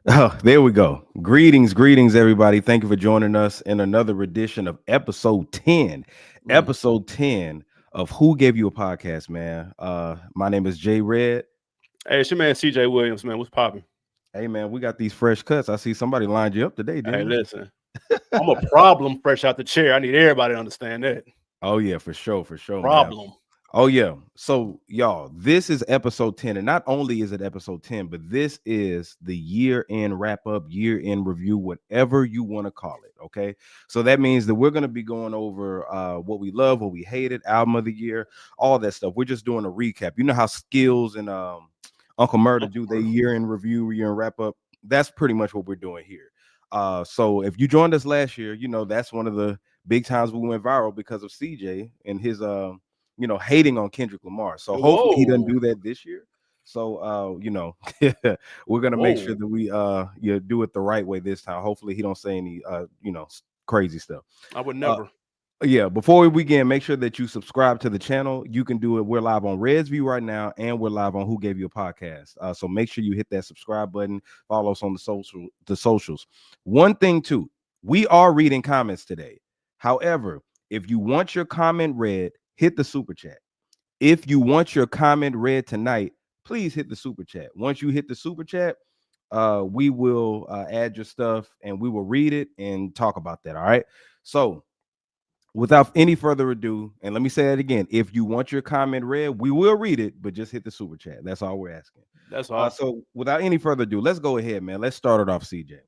Oh, there we go. Greetings, everybody. Thank you for joining us in another edition of episode 10. Mm. Episode 10 of Who Gave You a Podcast, man. My name is Jay Red. Hey, it's your man CJ Williams, man. What's popping? Hey man, we got these fresh cuts. I see somebody lined you up today, Hey, didn't listen, I'm a problem fresh out the chair. I need everybody to understand that. Oh yeah, for sure, man. Problem. Oh yeah. So y'all, this is episode 10, and not only is it episode 10, but this is the year-end wrap-up, year-end review, whatever you want to call it. Okay. So that means that we're gonna be going over what we love, what we hated, album of the year, all that stuff. We're just doing a recap. You know how Skills and Uncle Murder do their year-end review, year-end wrap-up. That's pretty much what we're doing here. So if you joined us last year, you know that's one of the big times we went viral because of CJ and his hating on Kendrick Lamar. So hopefully he doesn't Whoa, do that this year. So we're gonna make sure whoa. that we do it the right way this time. Hopefully he don't say any crazy stuff. I would Uh never. yeah, before we begin, make sure that you subscribe to the channel. You can do it. We're live on Reds View right now, and we're live on Who Gave You a Podcast. So make sure you hit that subscribe button. Follow us on the socials. One thing too, we are reading comments today. However, if you want your comment read, hit the super chat. If you want your comment read tonight, please hit the super chat. Once you hit the super chat, we will add your stuff and we will read it and talk about that. All right. So without any further ado, and let me say that again, if you want your comment read, we will read it, but just hit the super chat. That's all we're asking. That's all. So without any further ado, let's go ahead, man. Let's start it off, CJ.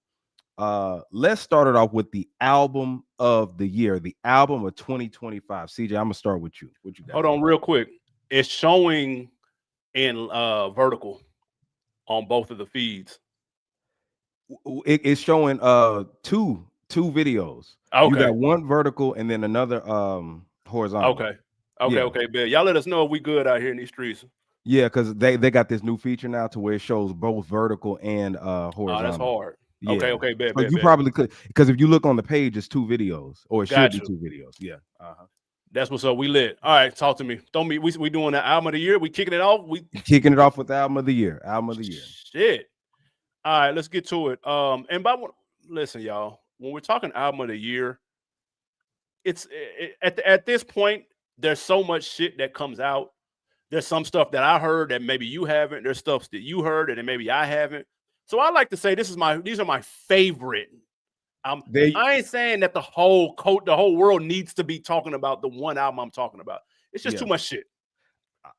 Let's start it off with the album of the year, the album of 2025. CJ, I'm gonna start with you. What you got? Hold on, real quick. It's showing in vertical on both of the feeds. It's showing two videos. You Okay, got one vertical and then another horizontal. okay, okay, Yeah. okay. Bet. Y'all let us know if we good out here in these streets. Yeah, because they got this new feature now to where it shows both vertical and Oh, that's horizontal. hard. Okay, Yeah. okay. Bet, So bet, you bet. probably could, because if you look on the page, it's two videos, or it should Got be you. two videos. Yeah. Uh-huh. That's what's up. We lit. All right, talk to me. Don't me. We doing the album of the year. We kicking it off. We Kicking it off with the album of the year. Album of the year. shit. All right, let's get to it. And listen, y'all. When we're talking album of the year, at this point, there's so much shit that comes out. There's some stuff that I heard that maybe you haven't. There's stuff that you heard and maybe I haven't. So I like to say these are my favorite. They I ain't saying that the whole world needs to be talking about the one album I'm talking about. It's just yeah. too much shit.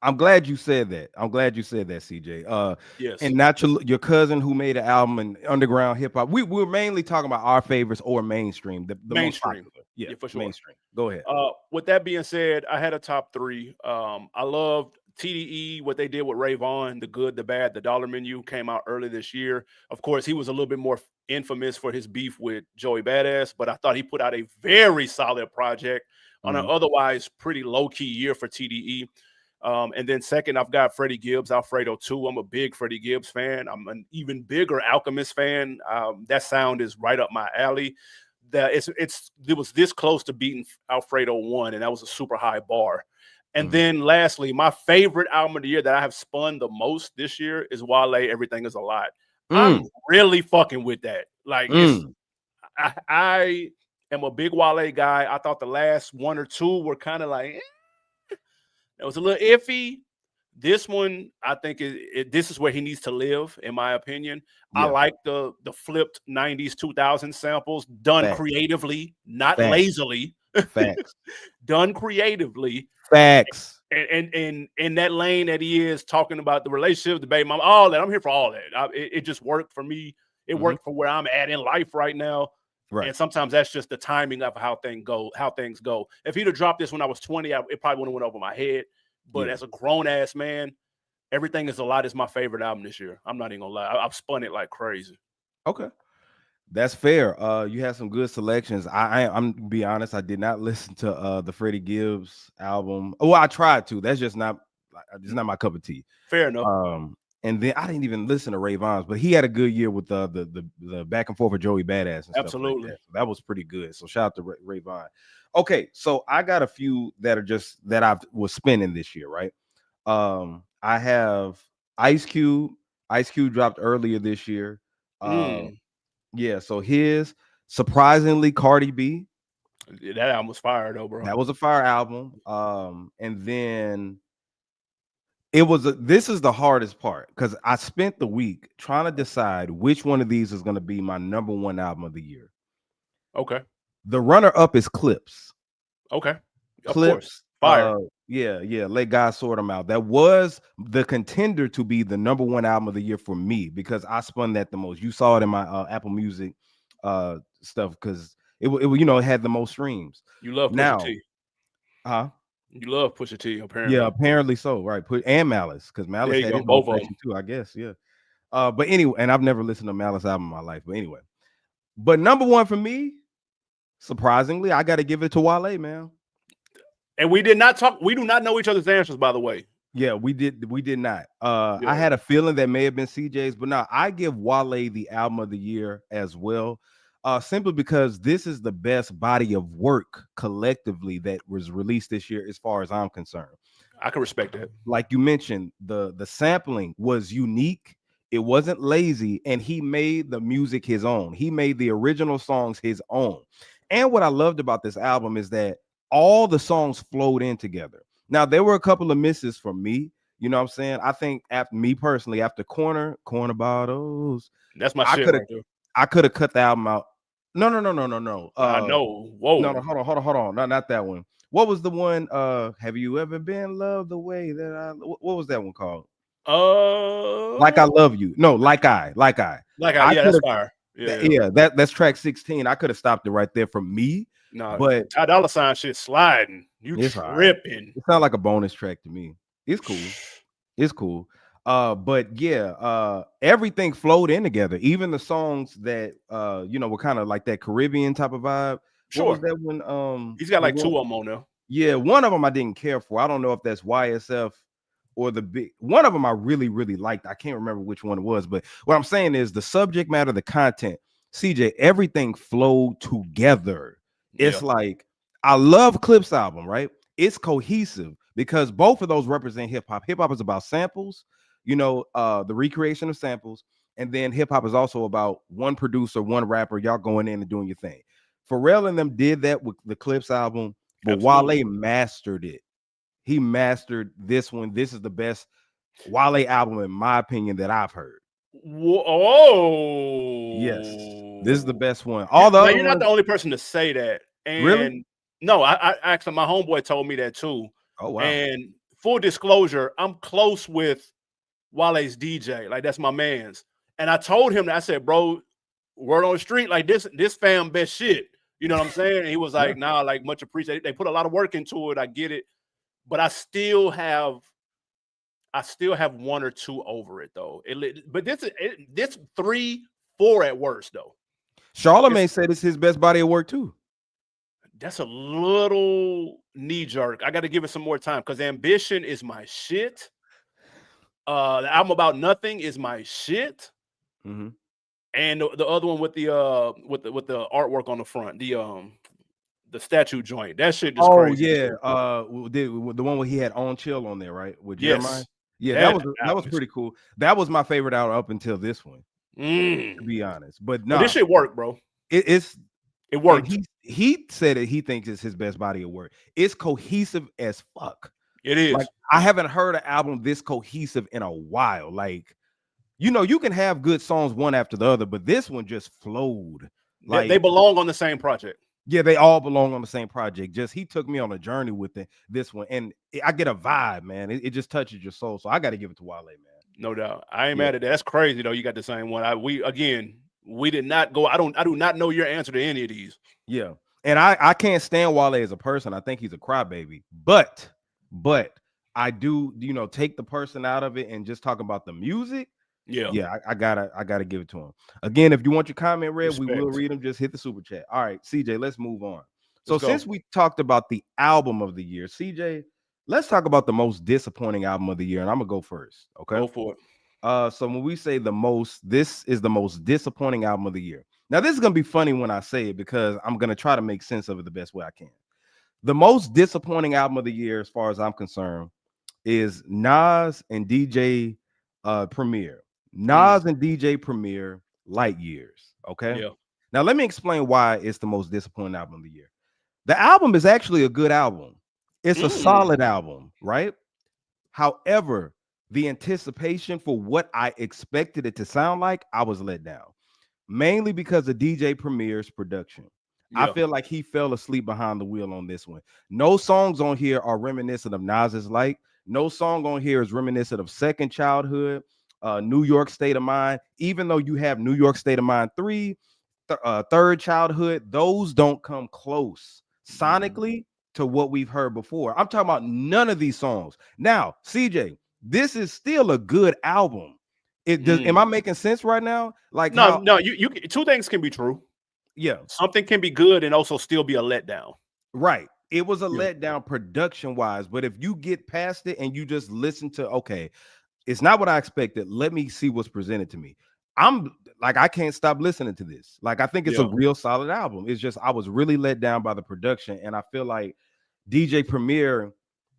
I'm glad you said that. I'm glad you said that, CJ. Yes, And not your cousin who made an album in underground hip hop. We're mainly talking about our favorites or mainstream, the most mainstream. popular. Yeah, Yeah, for sure. mainstream. Go ahead. With that being said, I had a top three. I loved TDE, what they did with Ray Vaughn, The Good, the Bad, the Dollar Menu came out early this year. Of course, he was a little bit more infamous for his beef with Joey Badass, but I thought he put out a very solid project on an Mhm. otherwise pretty low-key year for TDE. And then second, I've got Freddie Gibbs, Alfredo 2. I'm a big Freddie Gibbs fan. I'm an even bigger Alchemist fan. That sound is right up my alley. It was this close to beating Alfredo 1, and that was a super high bar. And Mhm. then lastly, my favorite album of the year that I have spun the most this year is Wale, Everything Is a Lot. I'm Mm, really fucking with that. Like mm. I am a big Wale guy. I thought the last one or two were kind of like it was a little iffy. This one, I think this is where he needs to live, in my opinion. I Yeah. like the flipped 90s 2000 samples done Facts. creatively, not Facts. lazily, Facts. done creatively. Facts. And in that lane that he is talking about the relationship, the baby mom, all that. I'm here for all that. It just worked for me. It Mhm. worked for where I'm at in life right now. Right. And sometimes that's just the timing of how things go. If he'd have dropped this when I was 20, it probably would have went over my head. But Yeah. as a grown ass man, Everything Is a Lot is my favorite album this year. I'm not even gonna lie. I've spun it like crazy. Okay. That's fair. You had some good selections. I'm gonna be honest. I did not listen to the Freddie Gibbs album. Oh, I tried to. That's just not my cup of tea. Fair enough. And then I didn't even listen to Ray Vons, but he had a good year with the back and forth with Joey Badass and stuff like Absolutely. that. So that was pretty good. So shout out to Ray Vaughn. Okay, so I got a few that I was spinning this year, right? I have Ice Cube. Ice Cube dropped earlier this year. Mm. Yeah, so his surprisingly Cardi B. That album was fire though, bro. That was a fire album. And then this is the hardest part because I spent the week trying to decide which one of these is going to be my number one album of the year. Okay. The runner up is Clips. Okay. Of course. Clips. Fire. Yeah. Let God sort them out. That was the contender to be the number one album of the year for me because I spun that the most. You saw it in my Apple Music stuff because it had the most streams. You love Pusha Now, T. huh? You love Pusha T, apparently. Yeah, apparently so. Right. And Malice because There Malice you had go. his own Both of them. section too. I guess. Yeah. But anyway, and I've never listened to Malice album in my life. But anyway, but number one for me, surprisingly, I got to give it to Wale, man. And we did not talk. We do not know each other's answers, by the way. Yeah, we did not. Yeah. I had a feeling that may have been CJ's, but no, I give Wale the album of the year as well. Simply because this is the best body of work collectively that was released this year, as far as I'm concerned. I can respect that. Like you mentioned, the sampling was unique. It wasn't lazy, and he made the music his own. He made the original songs his own. And what I loved about this album is that all the songs flowed in together. Now, there were a couple of misses for me. You know what I'm saying? I think after me personally, after corner bottles, That's my I shit could right there. I could have cut the album out. No. I know. Whoa. No, hold on. Not that one. What was the one? Have you ever been loved the way that I? What was that one called? Like I love you. No, like I. Yeah, that's fire. Yeah, that's track 16. I could have stopped it right there for me. No, but Ty Dolla $ign shit sliding. You tripping. Right. It sounds like a bonus track to me. It's cool. It's cool. But yeah, everything flowed in together. Even the songs that were kind of like that Caribbean type of vibe. Sure. What was that one? He's got like two of them on there. Yeah, one of them I didn't care for. I don't know if that's YSF or the big one of them I really, really liked. I can't remember which one it was, but what I'm saying is the subject matter, the content, CJ, everything flowed together. It's like I love Clips album, right? It's cohesive because both of those represent hip hop. Hip hop is about samples, the recreation of samples, and then hip hop is also about one producer, one rapper, y'all going in and doing your thing. Pharrell and them did that with the Clips album, but Wale mastered it. He mastered this one. This is the best Wale album, in my opinion, that I've heard. Oh, yes, this is the best one. Although you're not the only person to say that. And really? No, I actually my homeboy told me that too. Oh wow! And full disclosure, I'm close with Wale's DJ, like that's my man's. And I told him that I said, bro, word on the street, like this fam best shit. You know what I'm saying? And he was like, nah, like much appreciated. They put a lot of work into it. I get it, but I still have one or two over it though. But this 3, 4 at worst though. Charlamagne said it's his best body of work too. That's a little knee jerk. I got to give it some more time because Ambition is my shit. The album About Nothing is my shit. Mm-hmm. And the other one with the artwork on the front, the statue joint, that shit is crazy. Yeah, the one where he had On Chill on there, right? With Jeremiah. Yeah, that was pretty cool. That was my favorite album up until this one, to be honest. But no, this shit worked, bro. It worked. He said it. He thinks it's his best body of work. It's cohesive as fuck. It is. Like I haven't heard an album this cohesive in a while. Like, you can have good songs one after the other, but this one just flowed. Like they belong on the same project. Yeah, they all belong on the same project. Just he took me on a journey with this one, and I get a vibe, man. It just touches your soul. So I got to give it to Wale, man. No doubt. I ain't mad at that. That's crazy though. You got the same one. We did not go. I do not know your answer to any of these. Yeah, and I can't stand Wale as a person. I think he's a crybaby, but I do take the person out of it and just talk about the music. Yeah, I gotta give it to him. Again, if you want your comment read, we will read them. Just hit the super chat. All right, CJ, let's move on. So since we talked about the album of the year, CJ, let's talk about the most disappointing album of the year, and I'm gonna go first. Okay, go for it. So when we say this is the most disappointing album of the year. Now this is gonna be funny when I say it because I'm gonna try to make sense of it the best way I can. The most disappointing album of the year, as far as I'm concerned, is Nas and DJ Premier. Nas and DJ Premier, Light Years. Okay. Yeah. Now let me explain why it's the most disappointing album of the year. The album is actually a good album. It's a Mm. solid album, right? However, the anticipation for what I expected it to sound like, I was let down. Mainly because of DJ Premier's production. I Yeah. feel like he fell asleep behind the wheel on this one. No songs on here are reminiscent of Nas's Light. No song on here is reminiscent of Second Childhood, New York State of Mind. Even though you have New York State of Mind 3, Third Childhood, those don't come close sonically to what we've heard before. I'm talking about none of these songs. Now, CJ, this is still a good album. It does. Am I making sense right now? Like No, how? no, you two things can be true. Yeah, Something can be good and also still be a letdown. right. It was a Yeah. letdown production wise, but if you get past it and you just listen to, okay, it's not what I expected. Let me see what's presented to me. I'm like, I can't stop listening to this. Like, I think it's a Yeah. real solid album. It's just I was really let down by the production, and I feel like DJ Premier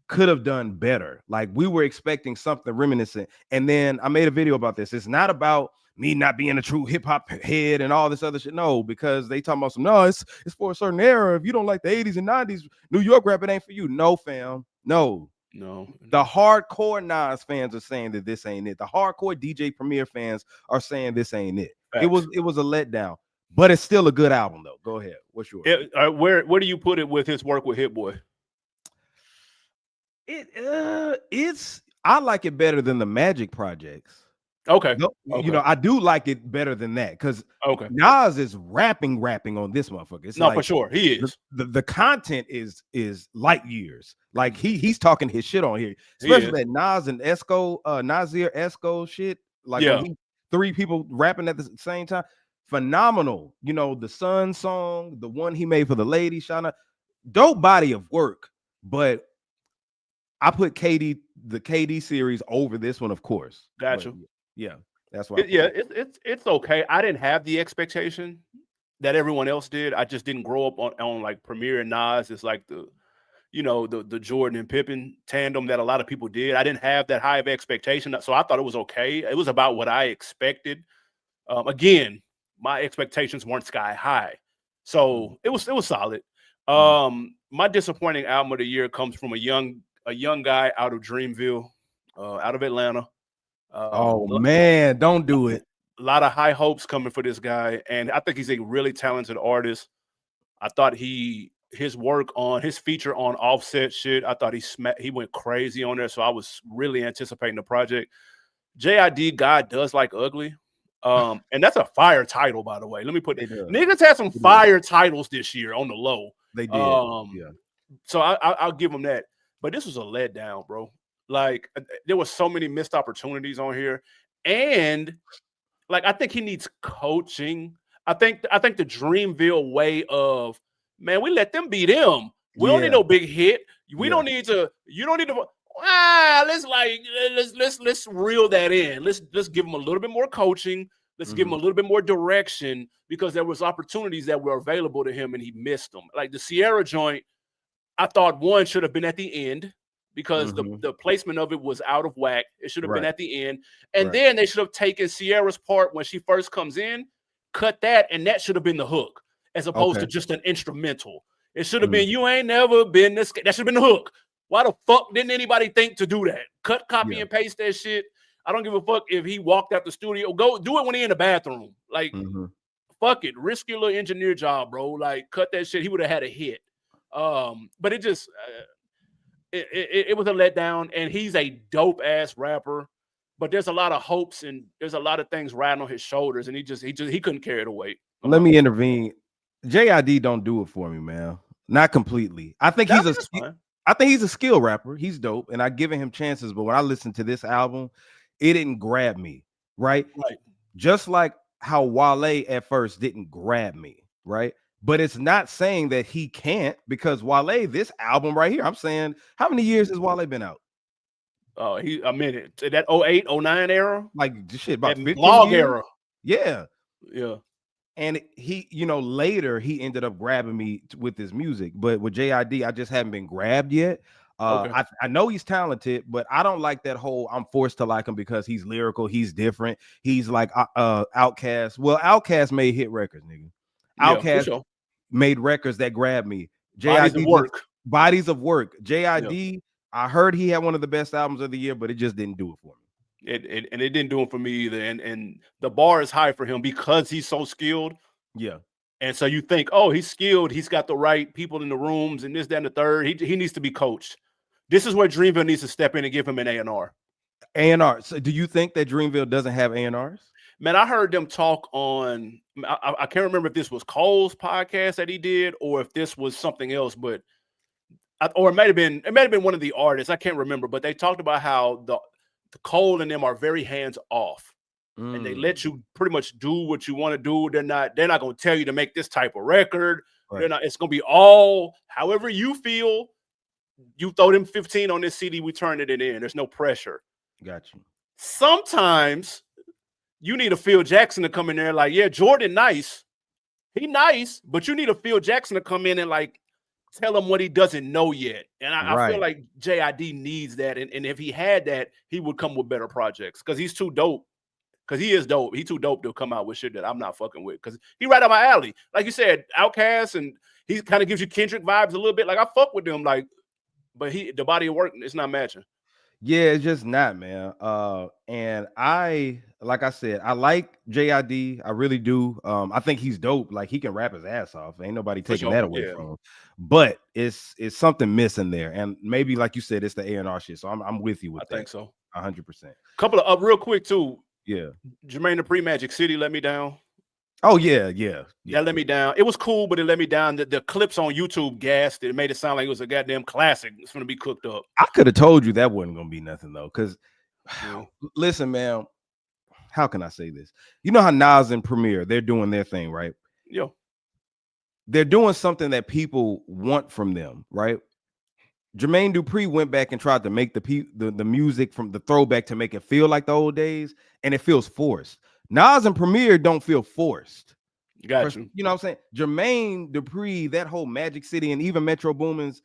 could have done better. Like, we were expecting something reminiscent. And then I made a video about this. It's not about me not being a true hip-hop head and all this other shit. No, because they talking about some, no, it's for a certain era. If you don't like the 80s and 90s, New York rap, it ain't for you. No, fam. No. No. The hardcore Nas fans are saying that this ain't it. The hardcore DJ Premier fans are saying this ain't it. Facts. It was a letdown, but it's still a good album though. Go ahead. What's yours? Where do you put it with his work with Hit Boy? It's I like it better than the Magic projects. Okay. No, Okay. you know, I do like it better than that because Okay. Nas is rapping on this motherfucker. It's No, like for sure. He is. the content is light years. Like he's talking his shit on here, He especially is. that Nas and Esco, Nasir Esco shit. Like Yeah. when three people rapping at the same time, phenomenal. You know, the Sun song, the one he made for the lady, Shauna, dope body of work. But I put the KD series over this one, of course. Gotcha. But, yeah, that's why. It's okay. I didn't have the expectation that everyone else did. I just didn't grow up on like Premier and Nas. It's like the Jordan and Pippen tandem that a lot of people did. I didn't have that high of expectation, so I thought it was okay. It was about what I expected. Again, my expectations weren't sky high, so it was solid. My disappointing album of the year comes from a young guy out of Dreamville, out of Atlanta. Oh man, don't do it. A lot of high hopes coming for this guy, and I think he's a really talented artist. I thought his work on his feature on Offset shit, I thought he went crazy on there, so I was really anticipating the project. JID, God Does Like Ugly, and that's a fire title, by the way. Let me put it. Niggas had some fire titles this year on the low. They did. Yeah. So I'll give them that, but this was a letdown, bro. Like there were so many missed opportunities on here, and like I think he needs coaching. I think the Dreamville way of, man, we let them be them. We don't need no big hit. We don't need to. You don't need to. Let's reel that in. Let's give them a little bit more coaching. Let's give him a little bit more direction, because there was opportunities that were available to him and he missed them. Like the Sierra joint, I thought one should have been at the end, because the placement of it was out of whack. It should have been at the end. And then they should have taken Sierra's part when she first comes in, cut that, and that should have been the hook, as opposed to just an instrumental. It should have been, you ain't never been this. That should have been the hook. Why the fuck didn't anybody think to do that? Cut, copy, and paste that shit. I don't give a fuck if he walked out the studio. Go do it when he in the bathroom. Like, fuck it. Risk your little engineer job, bro. Like, cut that shit. He would have had a hit. But it just... It was a letdown, and he's a dope ass rapper, but there's a lot of hopes and there's a lot of things riding on his shoulders, and he couldn't carry the weight. Let me intervene. JID don't do it for me, man. Not completely. I think he's a skill rapper. He's dope, and I've given him chances, but when I listened to this album, it didn't grab me, right? Just like how Wale at first didn't grab me, right? But it's not saying that he can't, because Wale, this album right here, I'm saying, how many years has Wale been out? A minute. That 08, 09 era? Like, shit, about 15 blog years? era. Yeah. Yeah. And he, later he ended up grabbing me with his music. But with JID, I just haven't been grabbed yet. Okay. I know he's talented, but I don't like that whole I'm forced to like him because he's lyrical, he's different, he's like Outkast. Well, Outkast made hit records, nigga. Yeah, for Outkast sure. made records that grabbed me. Bodies of JID just work. bodies of work. Yeah. JID, I heard he had one of the best albums of the year, but it just didn't do it for me. And it didn't do it for me either. And the bar is high for him because he's so skilled. Yeah. And so you think, oh, he's skilled. He's got the right people in the rooms and this, that, and the third. He needs to be coached. This is where Dreamville needs to step in and give him an A&R. A&R. So do you think that Dreamville doesn't have A&Rs? Man, I heard them talk on, I can't remember if this was Cole's podcast that he did or if this was something else, but or it might have been one of the artists. I can't remember, but they talked about how the Cole and them are very hands off. And they let you pretty much do what you want to do. They're not going to tell you to make this type of record. Right. It's going to be all however you feel. You throw them 15 on this CD, we turn it in. There's no pressure. Got you. Sometimes you need a Phil Jackson to come in there like, yeah, Jordan nice. He nice, but you need a Phil Jackson to come in and like tell him what he doesn't know yet. And I feel like JID needs that. And if he had that, he would come with better projects because he's too dope. Because he is dope. He too dope to come out with shit that I'm not fucking with. Because he right up my alley. Like you said, Outkast, and he kind of gives you Kendrick vibes a little bit. Like I fuck with them, like, but the body of work, it's not matching. Yeah, it's just not, man. And like I said, I like JID. I really do. I think he's dope. Like he can rap his ass off. Ain't nobody taking that away from him. But it's something missing there. And maybe like you said, it's the A&R shit. So I'm with you with that. I think so. 100%. Couple of real quick too. Yeah. Jermaine Dupri, Magic City let me down. Oh yeah. That let me down. It was cool, but it let me down. The clips on YouTube gassed. It made it sound like it was a goddamn classic. It's gonna be cooked up. I could have told you that wasn't gonna be nothing though. Cause listen, man, how can I say this? You know how Nas and Premier, they're doing their thing, right? Yeah. They're doing something that people want from them, right? Jermaine Dupri went back and tried to make the music from the throwback to make it feel like the old days, and it feels forced. Nas and Premier don't feel forced. Got you. You know what I'm saying? Jermaine Dupri, that whole Magic City, and even Metro Boomin's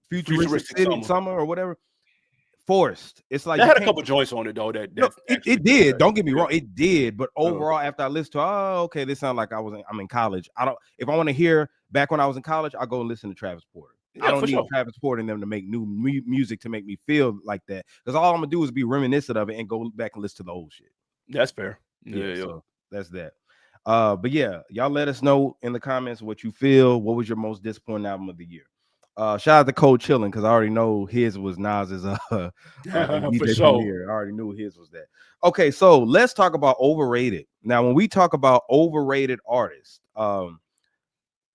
Futuristic City Summer or whatever, forced. It's like that had a couple joints on it though. It did. Don't get me wrong, it did. But overall, after I listened to, okay, this sounds like I'm in college. If I want to hear back when I was in college, I'll go and listen to Travis Porter. I don't need Travis Porter and them to make new music to make me feel like that. Because all I'm gonna do is be reminiscent of it and go back and listen to the old shit. That's fair. Yeah. So that's that. But yeah, y'all let us know in the comments what you feel. What was your most disappointing album of the year? Shout out to Cold Chillin' because I already know his was Nas's DJ For sure. Premier. I already knew his was that. Okay, so let's talk about overrated. Now, when we talk about overrated artists,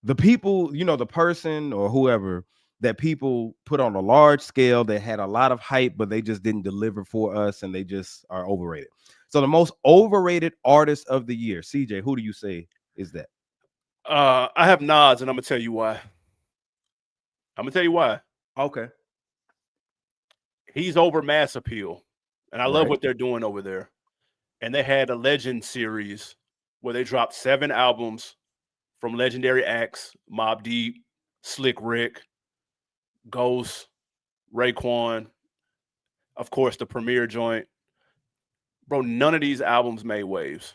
the people, the person or whoever that people put on a large scale that had a lot of hype, but they just didn't deliver for us and they just are overrated. So the most overrated artist of the year, CJ, who do you say is that? I have Nas, and I'm gonna tell you why. Okay. He's over mass appeal, and I love what they're doing over there. And they had a Legend series where they dropped 7 albums from legendary acts: Mobb Deep, Slick Rick, Ghost, Raekwon, of course, the Premier joint. Bro, none of these albums made waves.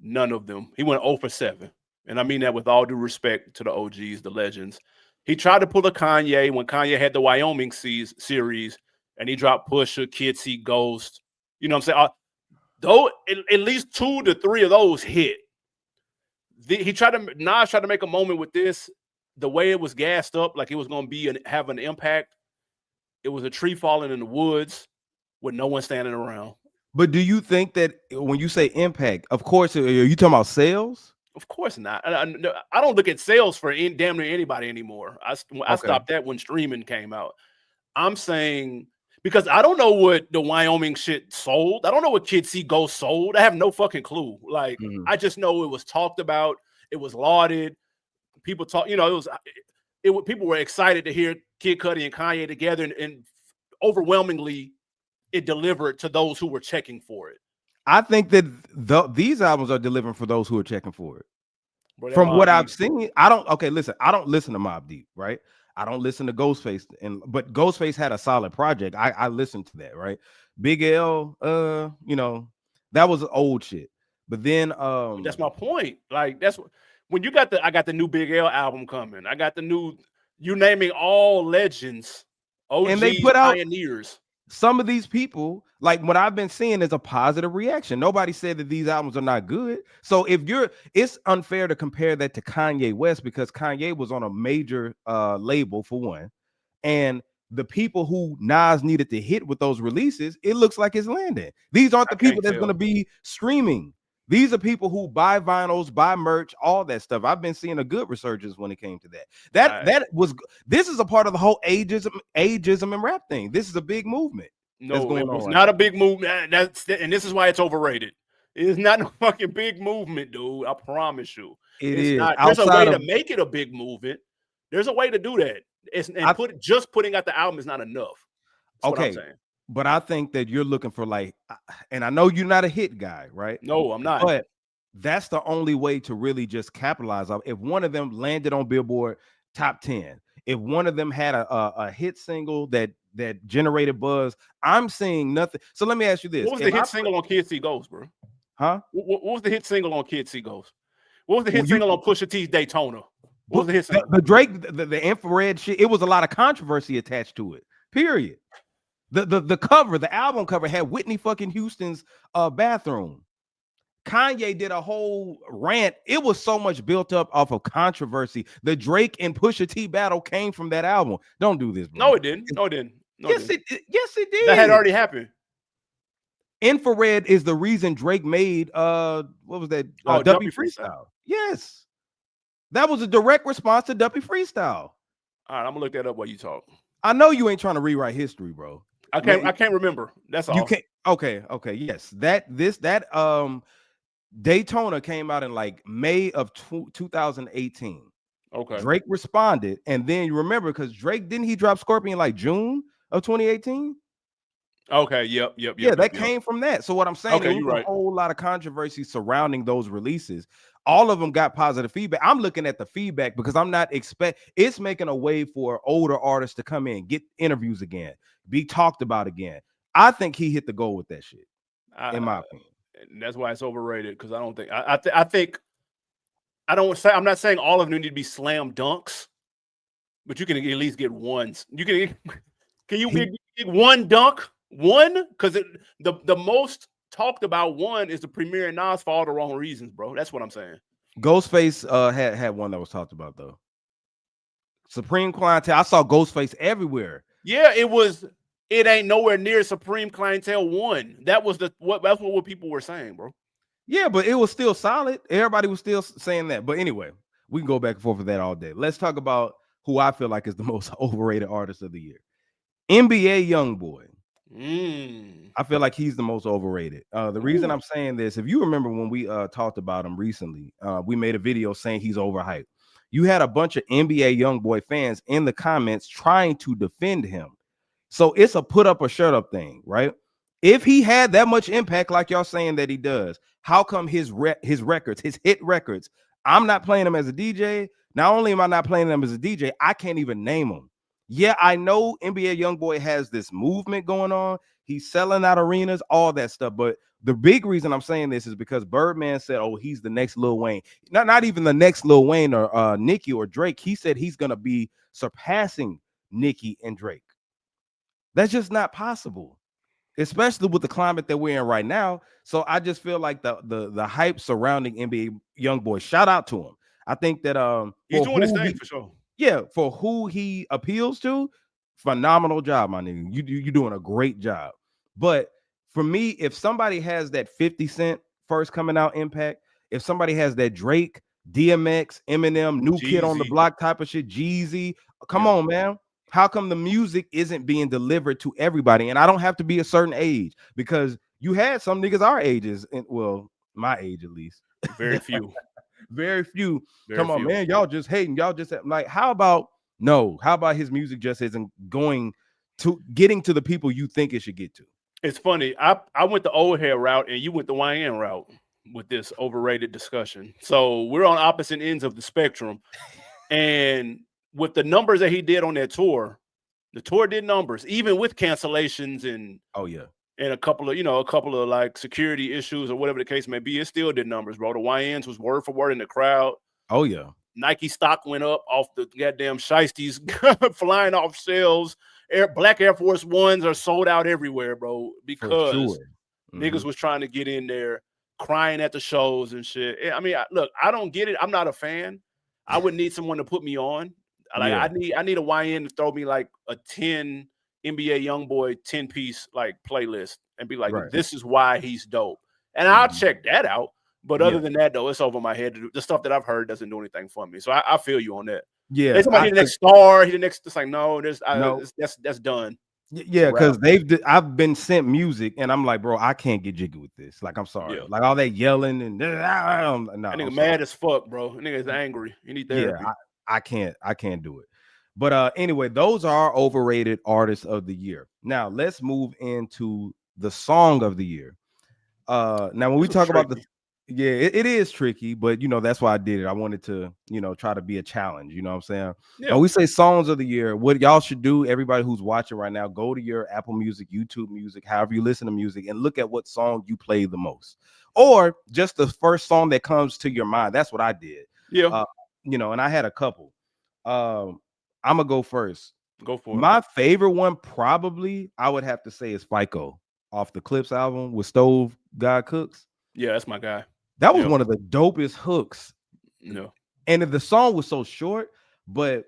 None of them. He went 0 for 7. And I mean that with all due respect to the OGs, the legends. He tried to pull a Kanye when Kanye had the Wyoming series, and he dropped Pusha, Kid See Ghost. You know what I'm saying? Though at least 2 to 3 of those hit. Nas tried to make a moment with this. The way it was gassed up, like it was going to have an impact. It was a tree falling in the woods with no one standing around. But do you think that when you say impact, of course, are you talking about sales? Of course not. I don't look at sales for damn near anybody anymore. I stopped that when streaming came out. I'm saying because I don't know what the Wyoming shit sold. I don't know what Kid See Ghost sold. I have no fucking clue. Like I just know it was talked about. It was lauded. People talk. People were excited to hear Kid Cudi and Kanye together, and overwhelmingly, it delivered to those who were checking for it. I think that these albums are delivering for those who are checking for it. From what I've seen, I don't listen to Mobb Deep, right? I don't listen to Ghostface, but Ghostface had a solid project. I listened to that, right? Big L, that was old shit. But then That's my point. Like that's when you got I got the new Big L album coming. I got the new, you naming all legends, and they OGs, put out pioneers. some of these people, like what I've been seeing is a positive reaction. Nobody said that these albums are not good. So it's unfair to compare that to Kanye West because Kanye was on a major label for one, and the people who Nas needed to hit with those releases, it looks like it's landing. These aren't the people that's going to be streaming. These are people who buy vinyls, buy merch, all that stuff. I've been seeing a good resurgence when it came to that. This is a part of the whole ageism and rap thing. This is a big movement. No, it was not a big movement. And this is why it's overrated. It is not a fucking big movement, dude. I promise you. It's not. There's a way to make it a big movement. There's a way to do that. Just putting out the album is not enough. That's what I'm saying. But I think that you're looking for and I know you're not a hit guy, right? No, I'm not. But that's the only way to really just capitalize on. If one of them landed on Billboard top 10, if one of them had a hit single that generated buzz, I'm seeing nothing. So let me ask you this: what was the hit single on Kids See Ghost, bro? Huh? What was the hit single on Kids See Ghost? What was the hit single on Pusha T's Daytona? What was the hit single? The Drake, the infrared shit. It was a lot of controversy attached to it. Period. The cover, the album cover had Whitney fucking Houston's bathroom. Kanye did a whole rant. It was so much built up off of controversy. The Drake and Pusha T battle came from that album. Don't do this, bro. No, it didn't. No, it didn't. Yes, it did. That had already happened. Infrared is the reason Drake made what was that? Duppy Freestyle. Yes. That was a direct response to Duppy Freestyle. All right, I'm gonna look that up while you talk. I know you ain't trying to rewrite history, bro. I can't remember. That's all. You can't. Okay. Yes. That Daytona came out in like May of 2018. Okay. Drake responded, and then you remember because Drake didn't he drop Scorpion like June of 2018? Okay. Yep. Yeah, that came from that. So what I'm saying, okay, there was a whole lot of controversy surrounding those releases. All of them got positive feedback. I'm looking at the feedback because I'm not it's making a way for older artists to come in, get interviews again, be talked about again. I think he hit the goal with that shit, in my opinion. And that's why it's overrated because I don't think I think I'm not saying all of them need to be slam dunks, but you can at least get ones. Can you get one dunk? One? Because the most talked about one is the Premier and Nas for all the wrong reasons, bro. That's what I'm saying. Ghostface had one that was talked about though. Supreme Clientele. I saw Ghostface everywhere. Yeah, it ain't nowhere near Supreme Clientele 1. That's what people were saying, bro. Yeah, but it was still solid. Everybody was still saying that. But anyway, we can go back and forth with that all day. Let's talk about who I feel like is the most overrated artist of the year. NBA YoungBoy. I feel like he's the most overrated. The reason I'm saying this, if you remember when we talked about him recently, we made a video saying he's overhyped. You had a bunch of NBA YoungBoy fans in the comments trying to defend him. So it's a put up or shut up thing, right? If he had that much impact like y'all saying that he does, how come his records, his hit records, I'm not playing them as a DJ. Not only am I not playing them as a DJ, I can't even name them. Yeah, I know NBA YoungBoy has this movement going on. He's selling out arenas, all that stuff. But the big reason I'm saying this is because Birdman said, oh, he's the next Lil Wayne. Not even the next Lil Wayne or Nicki or Drake. He said he's going to be surpassing Nicki and Drake. That's just not possible, especially with the climate that we're in right now. So I just feel like the hype surrounding NBA YoungBoy, shout out to him. I think that he's doing his thing for sure. Yeah, for who he appeals to, phenomenal job, my nigga. You're doing a great job. But for me, if somebody has that 50 Cent first coming out impact, if somebody has that Drake, DMX, Eminem, New Kid on the Block type of shit, Jeezy, come on, man. How come the music isn't being delivered to everybody? And I don't have to be a certain age because you had some niggas our ages, and well, my age at least. Very few. Very few. Come on, man. Y'all just hating. Y'all just like, how about his music just isn't getting to the people you think it should get to? It's funny. I went the old hair route and you went the YN route with this overrated discussion. So we're on opposite ends of the spectrum. And with the numbers that he did on that tour, the tour did numbers, even with cancellations and and a couple of like security issues or whatever the case may be. It still did numbers, bro. The YNs was word for word in the crowd. Oh yeah. Nike stock went up off the goddamn shiesties flying off shelves. Black Air Force Ones are sold out everywhere, bro, because niggas was trying to get in there, crying at the shows and shit. I mean, look, I don't get it. I'm not a fan. I would need someone to put me on. Like I need a YN to throw me like a 10 NBA YoungBoy 10-piece like playlist and be like, this is why he's dope. And I'll check that out. But other than that, though, it's over my head. The stuff that I've heard doesn't do anything for me. So I feel you on that. Yeah. They somebody the next star, he the next. It's like, no, that's done. Yeah, because I've been sent music and I'm like, bro, I can't get jiggy with this. Like, I'm sorry. Yeah. Like all that yelling and that nigga mad as fuck, bro. That nigga is angry. You need therapy. Yeah, I can't do it. But anyway, those are overrated artists of the year. Now let's move into the song of the year. Now when we talk about it is tricky, but that's why I did it. I wanted to, try to be a challenge. You know what I'm saying? Yeah. When we say songs of the year, what y'all should do, everybody who's watching right now, go to your Apple Music, YouTube Music, however you listen to music, and look at what song you play the most, or just the first song that comes to your mind. That's what I did. Yeah. And I had a couple. I'm gonna go first. Go for it. My favorite one, probably, I would have to say, is FICO off the Clips album with Stove God Cooks. Yeah, that's my guy. That was one of the dopest hooks. No. And the song was so short, but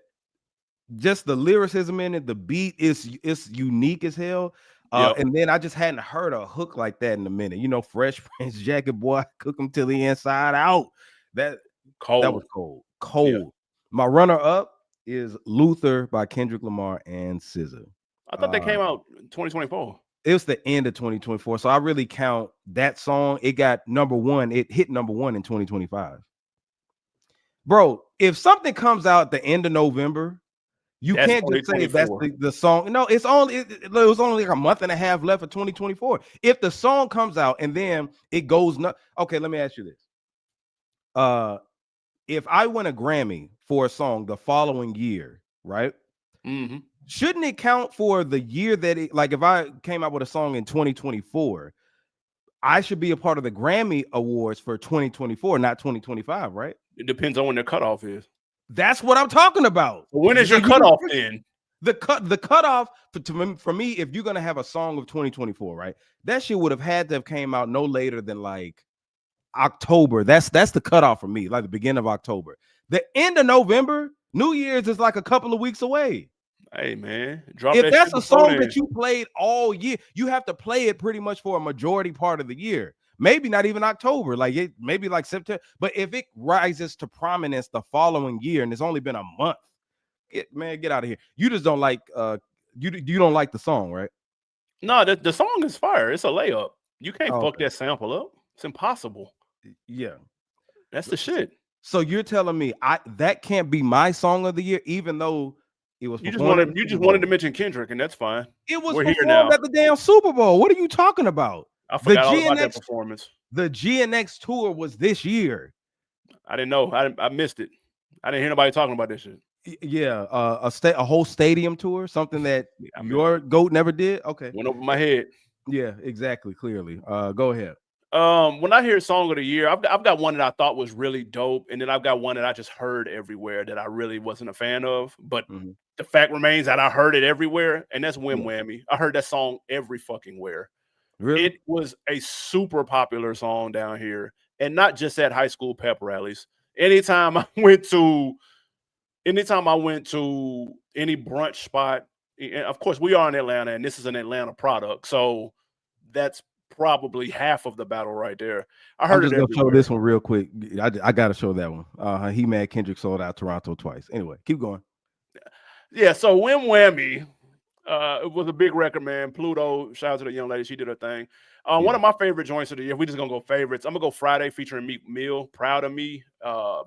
just the lyricism in it, the beat is unique as hell. And then I just hadn't heard a hook like that in a minute. Fresh Prince Jacket Boy, cook him till the inside out. That was cold. Yeah. My runner up is Luther by Kendrick Lamar and SZA. I thought that came out in 2024. It was the end of 2024. So I really count that song. It got number one. It hit number one in 2025. Bro, if something comes out at the end of November, you can't just say that's the song. No, it was only like a month and a half left of 2024. If the song comes out and then it goes okay, let me ask you this. If I win a Grammy for a song the following year, right? Mm-hmm. Shouldn't it count for the year that if I came out with a song in 2024, I should be a part of the Grammy Awards for 2024, not 2025, right? It depends on when the cutoff is. That's what I'm talking about. When is your cutoff then? The cutoff for me, if you're gonna have a song of 2024, right? That shit would have had to have came out no later than like October. That's the cutoff for me, like the beginning of October. The end of November, New Year's is like a couple of weeks away. Hey man, if that's a song that you played all year, you have to play it pretty much for a majority part of the year. Maybe not even October, maybe like September. But if it rises to prominence the following year and it's only been a month, get out of here. You just don't like you don't like the song, right? No, the song is fire. It's a layup. You can't fuck that sample up. It's impossible. Yeah, that's the shit. So you're telling me that can't be my song of the year, even though it was. You just wanted to mention Kendrick, and that's fine. It was performed at the damn Super Bowl. What are you talking about? I forgot all about that performance. The GNX tour was this year. I didn't know. I missed it. I didn't hear nobody talking about this shit. Yeah, a whole stadium tour, something that your GOAT never did. Okay, went over my head. Yeah, exactly. Clearly, go ahead. When I hear song of the year, I've got one that I thought was really dope, and then I've got one that I just heard everywhere that I really wasn't a fan of. But the fact remains that I heard it everywhere, and that's Wham Whammy. I heard that song every fucking where. Really? It was a super popular song down here, and not just at high school pep rallies. Anytime I went to any brunch spot, and of course we are in Atlanta, and this is an Atlanta product, so that's probably half of the battle right there. I heard I'm just gonna show this one real quick. I gotta show that one. He Mad Kendrick sold out Toronto twice. Anyway, keep going. Yeah, so Wham Whammy, it was a big record, man. Pluto, shout out to the young lady, she did her thing. One of my favorite joints of the year, we just gonna go favorites. I'm gonna go Friday featuring Meek Mill, Proud of Me.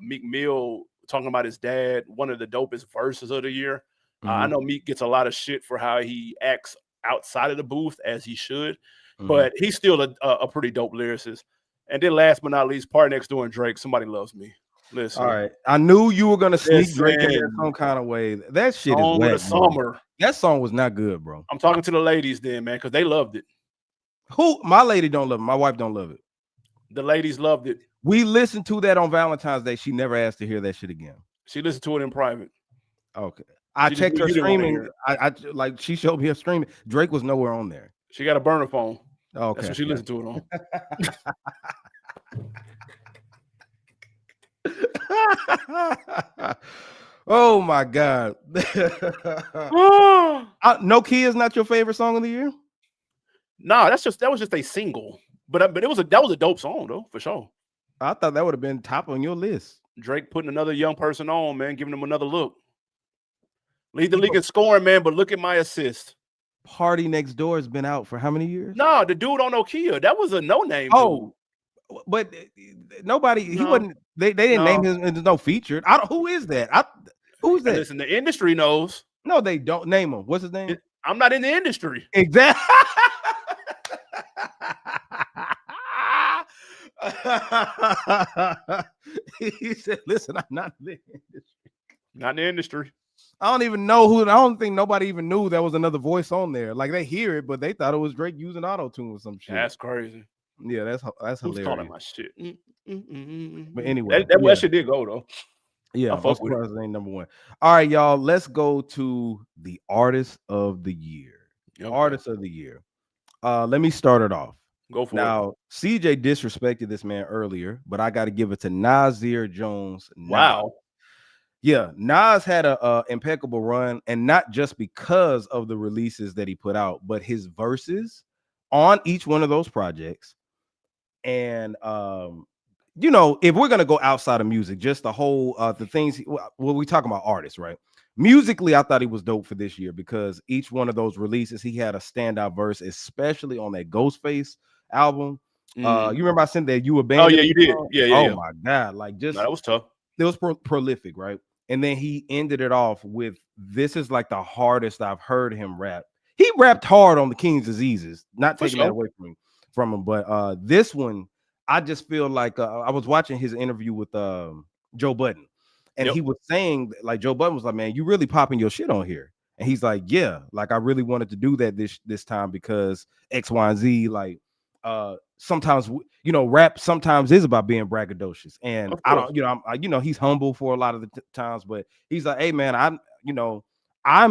Meek Mill talking about his dad, one of the dopest verses of the year. I know Meek gets a lot of shit for how he acts outside of the booth, as he should. But he's still a pretty dope lyricist. And then last but not least, Part Next Door and Drake, Somebody Loves Me. Listen. All right. I knew you were gonna sneak Drake in there Listen. some kind of way. That shit is Song of whack, the bro. summer. That song was not good, bro. I'm talking to the ladies then, man, because they loved it. Who? My lady don't love it. My wife don't love it. The ladies loved it. We listened to that on Valentine's Day. She never asked to hear that shit again. She listened to it in private. Okay. I She just checked knew her you didn't wanna streaming. hear it. I like she showed me her streaming. Drake was nowhere on there. She got a burner phone. Okay. That's what she listened to it on. Oh my God. No Key is not your favorite song of the year? Nah, that was just a single. But that was a dope song though, for sure. I thought that would have been top on your list. Drake putting another young person on, man, giving them another look. Lead the league in scoring, man, but look at my assist. Party Next Door has been out for how many years? Nah, the dude on Nokia, that was a no-name dude. But nobody, he wasn't, they didn't name him, there's no featured. Who is that? Who is that? Listen, the industry knows. No, they don't name him. What's his name? I'm not in the industry. Exactly. He said, listen, I'm not in the industry. Not in the industry. I don't even know who. I don't think nobody even knew there was another voice on there. Like they hear it, but they thought it was Drake using auto-tune or some shit. That's crazy. Yeah, that's Who's hilarious. calling my shit? But anyway, that shit did go though. Yeah, I'm surprised it ain't number one. All right, y'all. Let's go to the artist of the year. Okay. Artist of the year. Let me start it off. Go for it. Now, CJ disrespected this man earlier, but I got to give it to Nasir Jones. Wow. Yeah, Nas had a impeccable run, and not just because of the releases that he put out, but his verses on each one of those projects. And you know, if we're gonna go outside of music, just the whole the things. Well, we talking about artists, right? Musically, I thought he was dope for this year because each one of those releases, he had a standout verse, especially on that Ghostface album. You remember I sent that You Abandoned? Oh yeah, you did. Yeah. Oh my God, like just that was tough. It was prolific, right? And then he ended it off with, this is like the hardest I've heard him rap. He rapped hard on the King's Diseases, not taking that away from him. But this one, I just feel like I was watching his interview with Joe Budden, and he was saying, like, Joe Budden was like, man, you really popping your shit on here. And he's like, yeah, like I really wanted to do that this time because X, Y, and Z, like sometimes, you know, rap sometimes is about being braggadocious, and I don't, you know, he's humble for a lot of the times, but he's like, hey man, I'm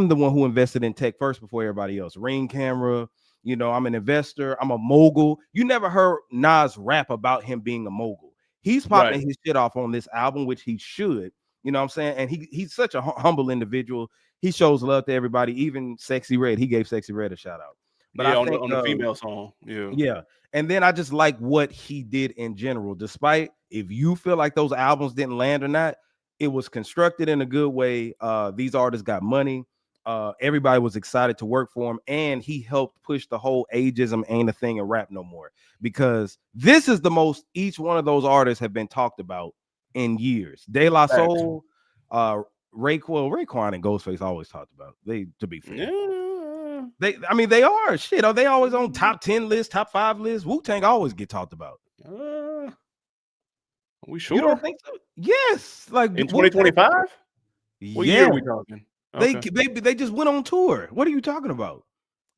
the one who invested in tech first before everybody else. Ring camera, you know, I'm an investor, I'm a mogul. You never heard Nas rap about him being a mogul. He's popping his shit off on this album, which he should, you know what I'm saying? And he's such a humble individual. He shows love to everybody, even Sexy Red. He gave Sexy Red a shout out. But yeah, I think, on the female song. Yeah. And then I just like what he did in general, despite if you feel like those albums didn't land or not, it was constructed in a good way. These artists got money. Everybody was excited to work for him, and he helped push the whole ageism ain't a thing in rap no more, because this is the most each one of those artists have been talked about in years. De La Soul, Raekwon and Ghostface always talked about. They, to be fair. They are shit. Are they always on top 10 lists, top 5 lists? Wu-Tang always get talked about. Are we sure? You don't think so? Yes. Like in 2025? What year are we talking? Okay. They just went on tour. What are you talking about?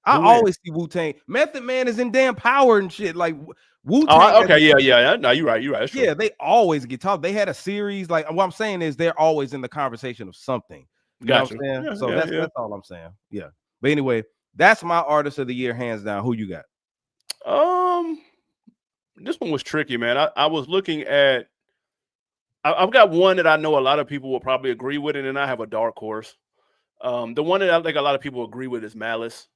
I always see Wu-Tang. Method Man is in damn Power and shit. Like Wu-Tang. Oh, okay, yeah. No, you're right. That's yeah, they always get talked. They had a series. Like what I'm saying is they're always in the conversation of something. You know what I'm saying? Yeah, so that's all I'm saying. Yeah. But anyway, that's my artist of the year, hands down. Who you got? This one was tricky, man. I was looking at. I've got one that I know a lot of people will probably agree with, and then I have a dark horse. The one that I think a lot of people agree with is Malice.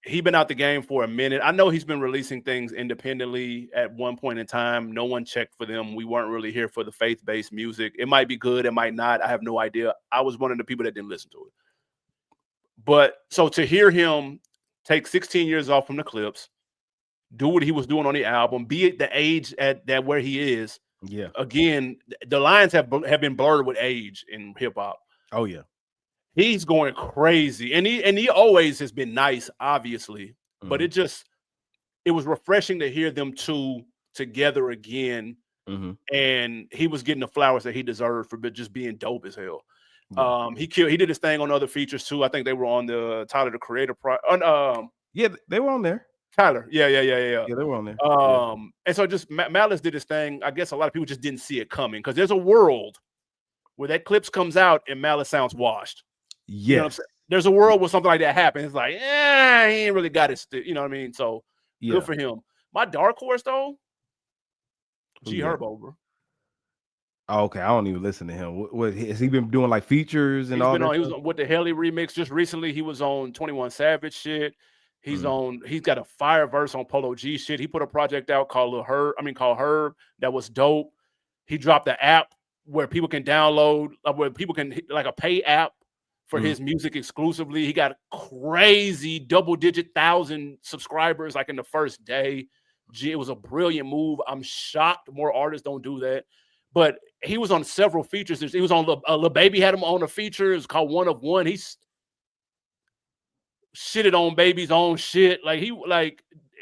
He's been out the game for a minute. I know he's been releasing things independently at one point in time. No one checked for them. We weren't really here for the faith-based music. It might be good, it might not. I have no idea. I was one of the people that didn't listen to it. But so to hear him take 16 years off from the Clips, do what he was doing on the album, be at the age at that where he is. Yeah. Again, the lines have been blurred with age in hip hop. Oh yeah. He's going crazy, and he always has been nice, obviously. But it was refreshing to hear them two together again, Mm-hmm. and he was getting the flowers that he deserved for just being dope as hell. Yeah. He did his thing on other features too. I think they were on the Tyler the Creator Yeah, they were on there. Tyler. Yeah. Yeah, they were on there. Yeah. And so just Malice did his thing. I guess a lot of people just didn't see it coming because there's a world where that clips comes out and Malice sounds washed. You know what I'm Yes. saying? There's a world where something like that happens. It's like, he ain't really got it. You know what I mean? So Yeah. good for him. My dark horse though, Who G you got? Herbo, bro. Oh, okay, I don't even listen to him. What has he been doing, like features and all that He was stuff? on with the Helly remix just recently. He was on 21 Savage shit. He's Mm. got a fire verse on Polo G shit. He put a project out called Herb that was dope. He dropped the app where people can download, where people can like a pay app for Mhm. his music exclusively. He got crazy double-digit 1,000 subscribers like in the first day. It was a brilliant move. I'm shocked more artists don't do that. But he was on several features. He was on Lil Baby had him on a feature. It's called One of One. He's shitted on Baby's own shit. Like he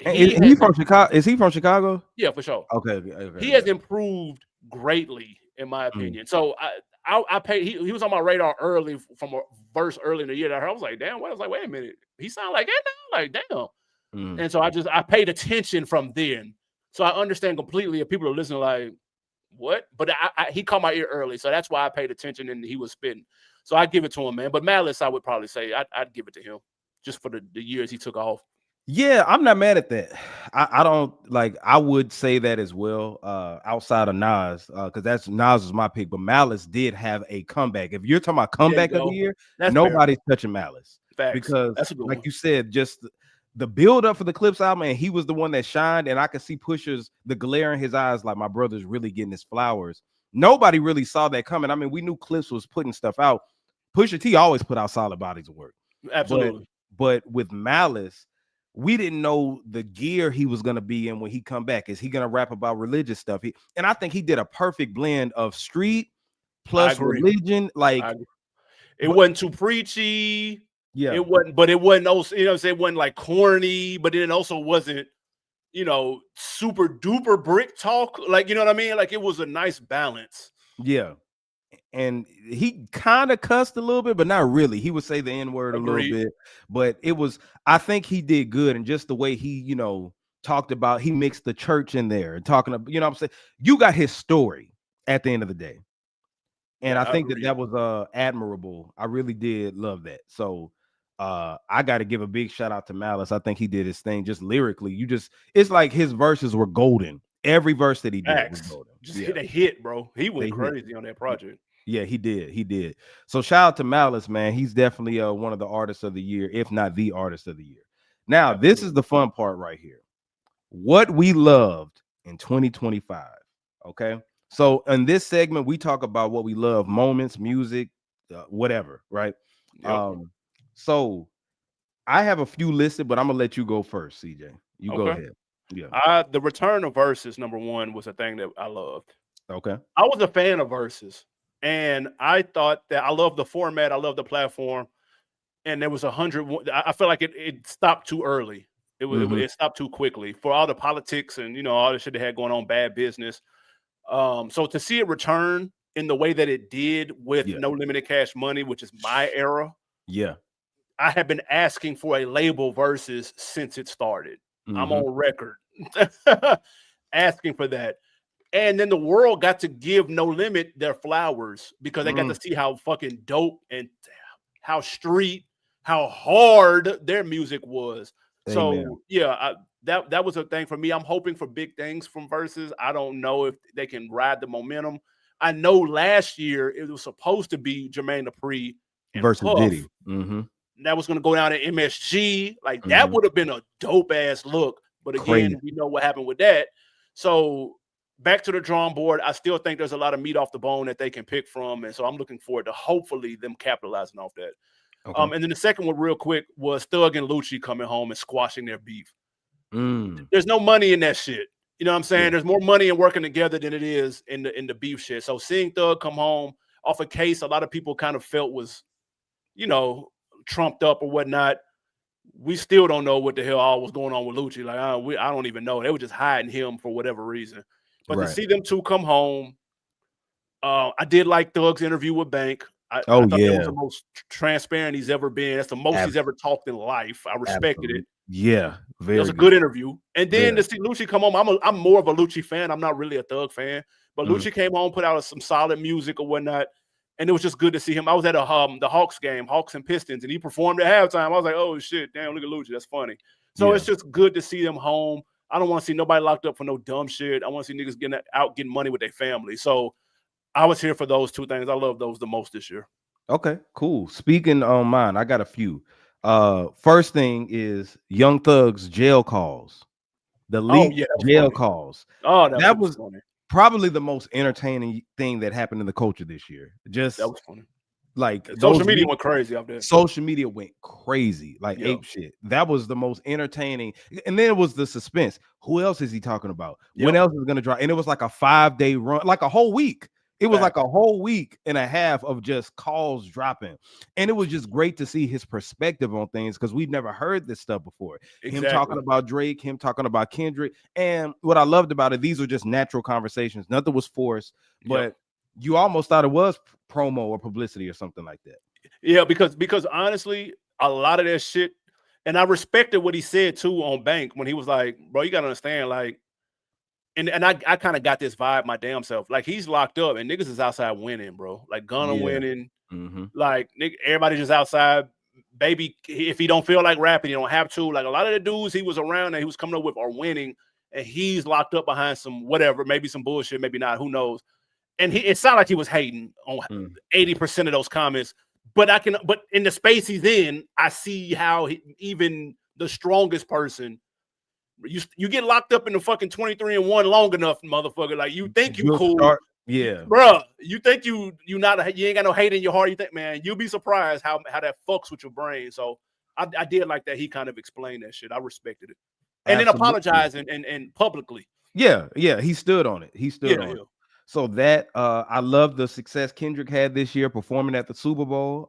Is he has from Chicago? Is he from Chicago? yeah, for sure. Okay, okay, He yeah. has improved greatly, in my Mm. opinion. So I paid. He was on my radar early from a verse early in the year that I was like, damn. I was like, wait a minute. He sound like that now? Like, damn. Mm. And so I paid attention from then. So I understand completely if people are listening like, what? But he caught my ear early, so that's why I paid attention and he was spitting. So I give it to him, man. But Malice, I would probably say I'd give it to him just for the years he took off. Yeah, I'm not mad at that. I don't like. I would say that as well. Outside of Nas, because Nas was my pick, but Malice did have a comeback. If you're talking about There you comeback of the go. year, That's fair. nobody's touching Malice Facts. because, That's a good like one. you said, just the build up for the Clips album, and he was the one that shined. And I could see Pusha's the glare in his eyes, like my brother's really getting his flowers. Nobody really saw that coming. I mean, we knew Clips was putting stuff out. Pusha T always put out solid bodies of work, Absolutely. but with Malice, we didn't know the gear he was going to be in when he come back. Is he going to rap about religious stuff? And I think he did a perfect blend of street plus religion. Like it wasn't too preachy. Yeah, it wasn't also, you know what I'm saying, it wasn't like corny, but it also wasn't, super duper brick talk. Like, you know what I mean? Like it was a nice balance. Yeah. And he kind of cussed a little bit, but not really. He would say the N-word a little bit, but I think he did good. And just the way he, talked about, he mixed the church in there and talking about, what I'm saying? You got his story at the end of the day. And Yeah, I think that was admirable. I really did love that. So I got to give a big shout out to Malice. I think he did his thing just lyrically. It's like his verses were golden. Every verse that he did was golden. Just hit a hit, bro. He went crazy on that project. Yeah, he did. So shout out to Malice, man. He's definitely one of the artists of the year, if not the artist of the year. Now, this is the fun part right here. What we loved in 2025. Okay. So in this segment, we talk about what we love, moments, music, whatever, right? Yep. So I have a few listed, but I'm gonna let you go first, CJ. You go ahead. Yeah. The return of Versus, number one, was a thing that I loved. Okay. I was a fan of Versus, and I thought that I love the format, I love the platform, and there was 100. I feel like it stopped too early. It stopped too quickly for all the politics and all the shit they had going on, bad business. So to see it return in the way that it did with No Limited Cash Money, which is my era. Yeah. I have been asking for a label Versus since it started. I'm on record asking for that. And then the world got to give No Limit their flowers because they got to see how fucking dope and how street, how hard their music was. Amen. So yeah, that was a thing for me. I'm hoping for big things from Versus. I don't know if they can ride the momentum. I know last year it was supposed to be Jermaine Dupri and versus Puff. Diddy. That was going to go down at MSG. Like that would have been a dope ass look. But again, we know what happened with that. So back to the drawing board. I still think there's a lot of meat off the bone that they can pick from. And so I'm looking forward to hopefully them capitalizing off that. Okay. And then the second one real quick was Thug and Lucci coming home and squashing their beef. There's no money in that shit. You know what I'm saying? Yeah. There's more money in working together than it is in the beef shit. So seeing Thug come home off a case a lot of people kind of felt was, trumped up or whatnot. We still don't know what the hell all was going on with Lucci. Like I don't even know. They were just hiding him for whatever reason. But to Right. see them two come home, I did like Thug's interview with Bank. I Oh thought that was yeah. the most transparent he's ever been. That's the most he's ever talked in life. I respected it. Absolutely. Yeah. It was Very a good good. interview. And then Very. to see Lucci come home, I'm more of a Lucci fan. I'm not really a Thug fan, but Mhm. Lucci came home, put out some solid music or whatnot, and it was just good to see him. I was at the Hawks game, Hawks and Pistons, and he performed at halftime. I was like, oh shit, damn, look at Lucci, that's funny. So Yeah. it's just good to see them home. I don't want to see nobody locked up for no dumb shit. I want to see niggas getting money with their family. So I was here for those two things. I love those the most this year. Okay, cool. Speaking on mine, I got a few. First thing is Young Thug's jail calls. The Oh leaked yeah, that was jail funny. calls. Oh, that That shit was was funny. probably the most entertaining thing that happened in the culture this year. That Just was funny. like Social those media leaks, went crazy out there. social media went crazy, like Yep. ape shit. That was the most entertaining. And then it was the suspense. Who else is he talking about? When Yep. else is gonna drop? And it was like a 5-day run, like a whole week. It was like Facts. a whole week and a half of just calls dropping. And it was just great to see his perspective on things because we've never heard this stuff before. Him talking Exactly. about Drake, him talking about Kendrick. And what I loved about it, these were just natural conversations. Nothing was forced, Yep. but you almost thought it was promo or publicity or something like that. Yeah, because honestly, a lot of that shit, and I respected what he said too on Bank when he was like, bro, you gotta understand, like, and I kind of got this vibe my damn self. Like he's locked up and niggas is outside winning, bro. Like Gunna Yeah. winning, Mm-hmm. like nigga, everybody just outside. Baby, if he don't feel like rapping, you don't have to. Like a lot of the dudes he was around and he was coming up with are winning, and he's locked up behind some whatever, maybe some bullshit, maybe not, who knows. And it sounded like he was hating on 80% of those comments. But in the space he's in, I see how even the strongest person, you get locked up in the fucking 23-1 long enough, motherfucker. Like you think you You'll cool, start, yeah, bruh. You think you ain't got no hate in your heart. You think, man, you'll be surprised how that fucks with your brain. So I did like that he kind of explained that shit. I respected it. And then absolutely. apologized and publicly. Yeah, he stood on it. He stood Yeah, on yeah. it. So that I love the success Kendrick had this year performing at the Super Bowl,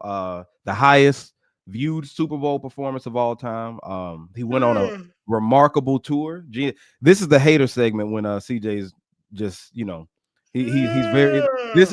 the highest viewed Super Bowl performance of all time. He went on a remarkable tour. This is the hater segment when CJ's just, he's very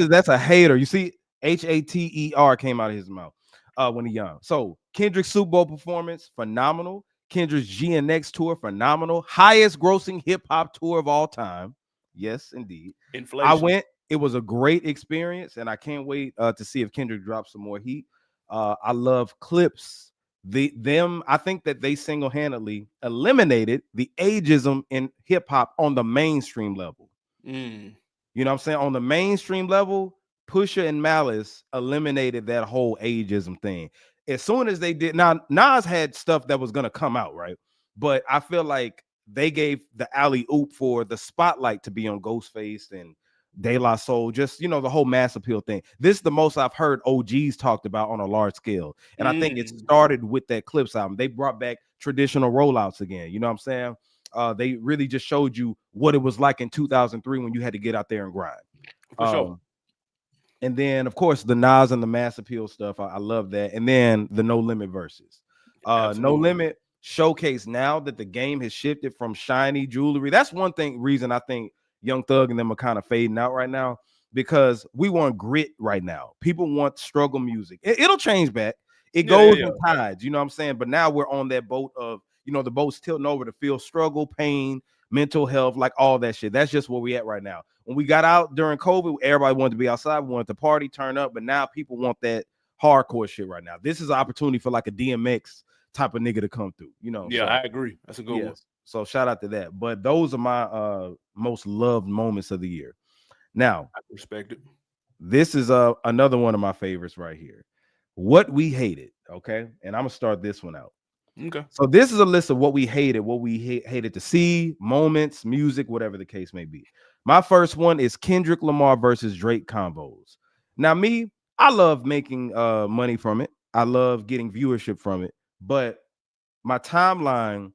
that's a hater. You see, HATER came out of his mouth when he young. So Kendrick's Super Bowl performance, phenomenal. Kendrick's GNX tour, phenomenal. Highest grossing hip hop tour of all time. Yes, indeed. Inflation. I went. It was a great experience, and I can't wait to see if Kendrick drops some more heat. I love Clips. I think that they single-handedly eliminated the ageism in hip hop on the mainstream level. You know what I'm saying? On the mainstream level, Pusha and Malice eliminated that whole ageism thing. As soon as they did, now Nas had stuff that was gonna come out, right? But I feel like they gave the alley oop for the spotlight to be on Ghostface and De La Soul, just the whole mass appeal thing. This is the most I've heard OGs talked about on a large scale, and I think it started with that Clips album. They brought back traditional rollouts again. You know what I'm saying? They really just showed you what it was like in 2003 when you had to get out there and grind. For sure. And then, of course, the Nas and the mass appeal stuff. I love that. And then the No Limit verses. No Limit showcase now that the game has shifted from shiny jewelry. That's one reason I think Young Thug and them are kind of fading out right now, because we want grit right now. People want struggle music. It'll change back. It goes in tides, you know what I'm saying? But now we're on that boat of, the boat's tilting over to feel struggle, pain, mental health, like all that shit. That's just where we at right now. When we got out during COVID, everybody wanted to be outside, we wanted to party, turn up, but now people want that hardcore shit right now. This is an opportunity for like a DMX type of nigga to come through, Yeah, so, I agree. That's a good one. So shout out to that. But those are my most loved moments of the year. Now, I respect it. This is another one of my favorites right here. What we hated, okay? And I'm gonna start this one out. Okay. So this is a list of what we hated, what we hated to see, moments, music, whatever the case may be. My first one is Kendrick Lamar versus Drake convos. Now, I love making money from it. I love getting viewership from it. But my timeline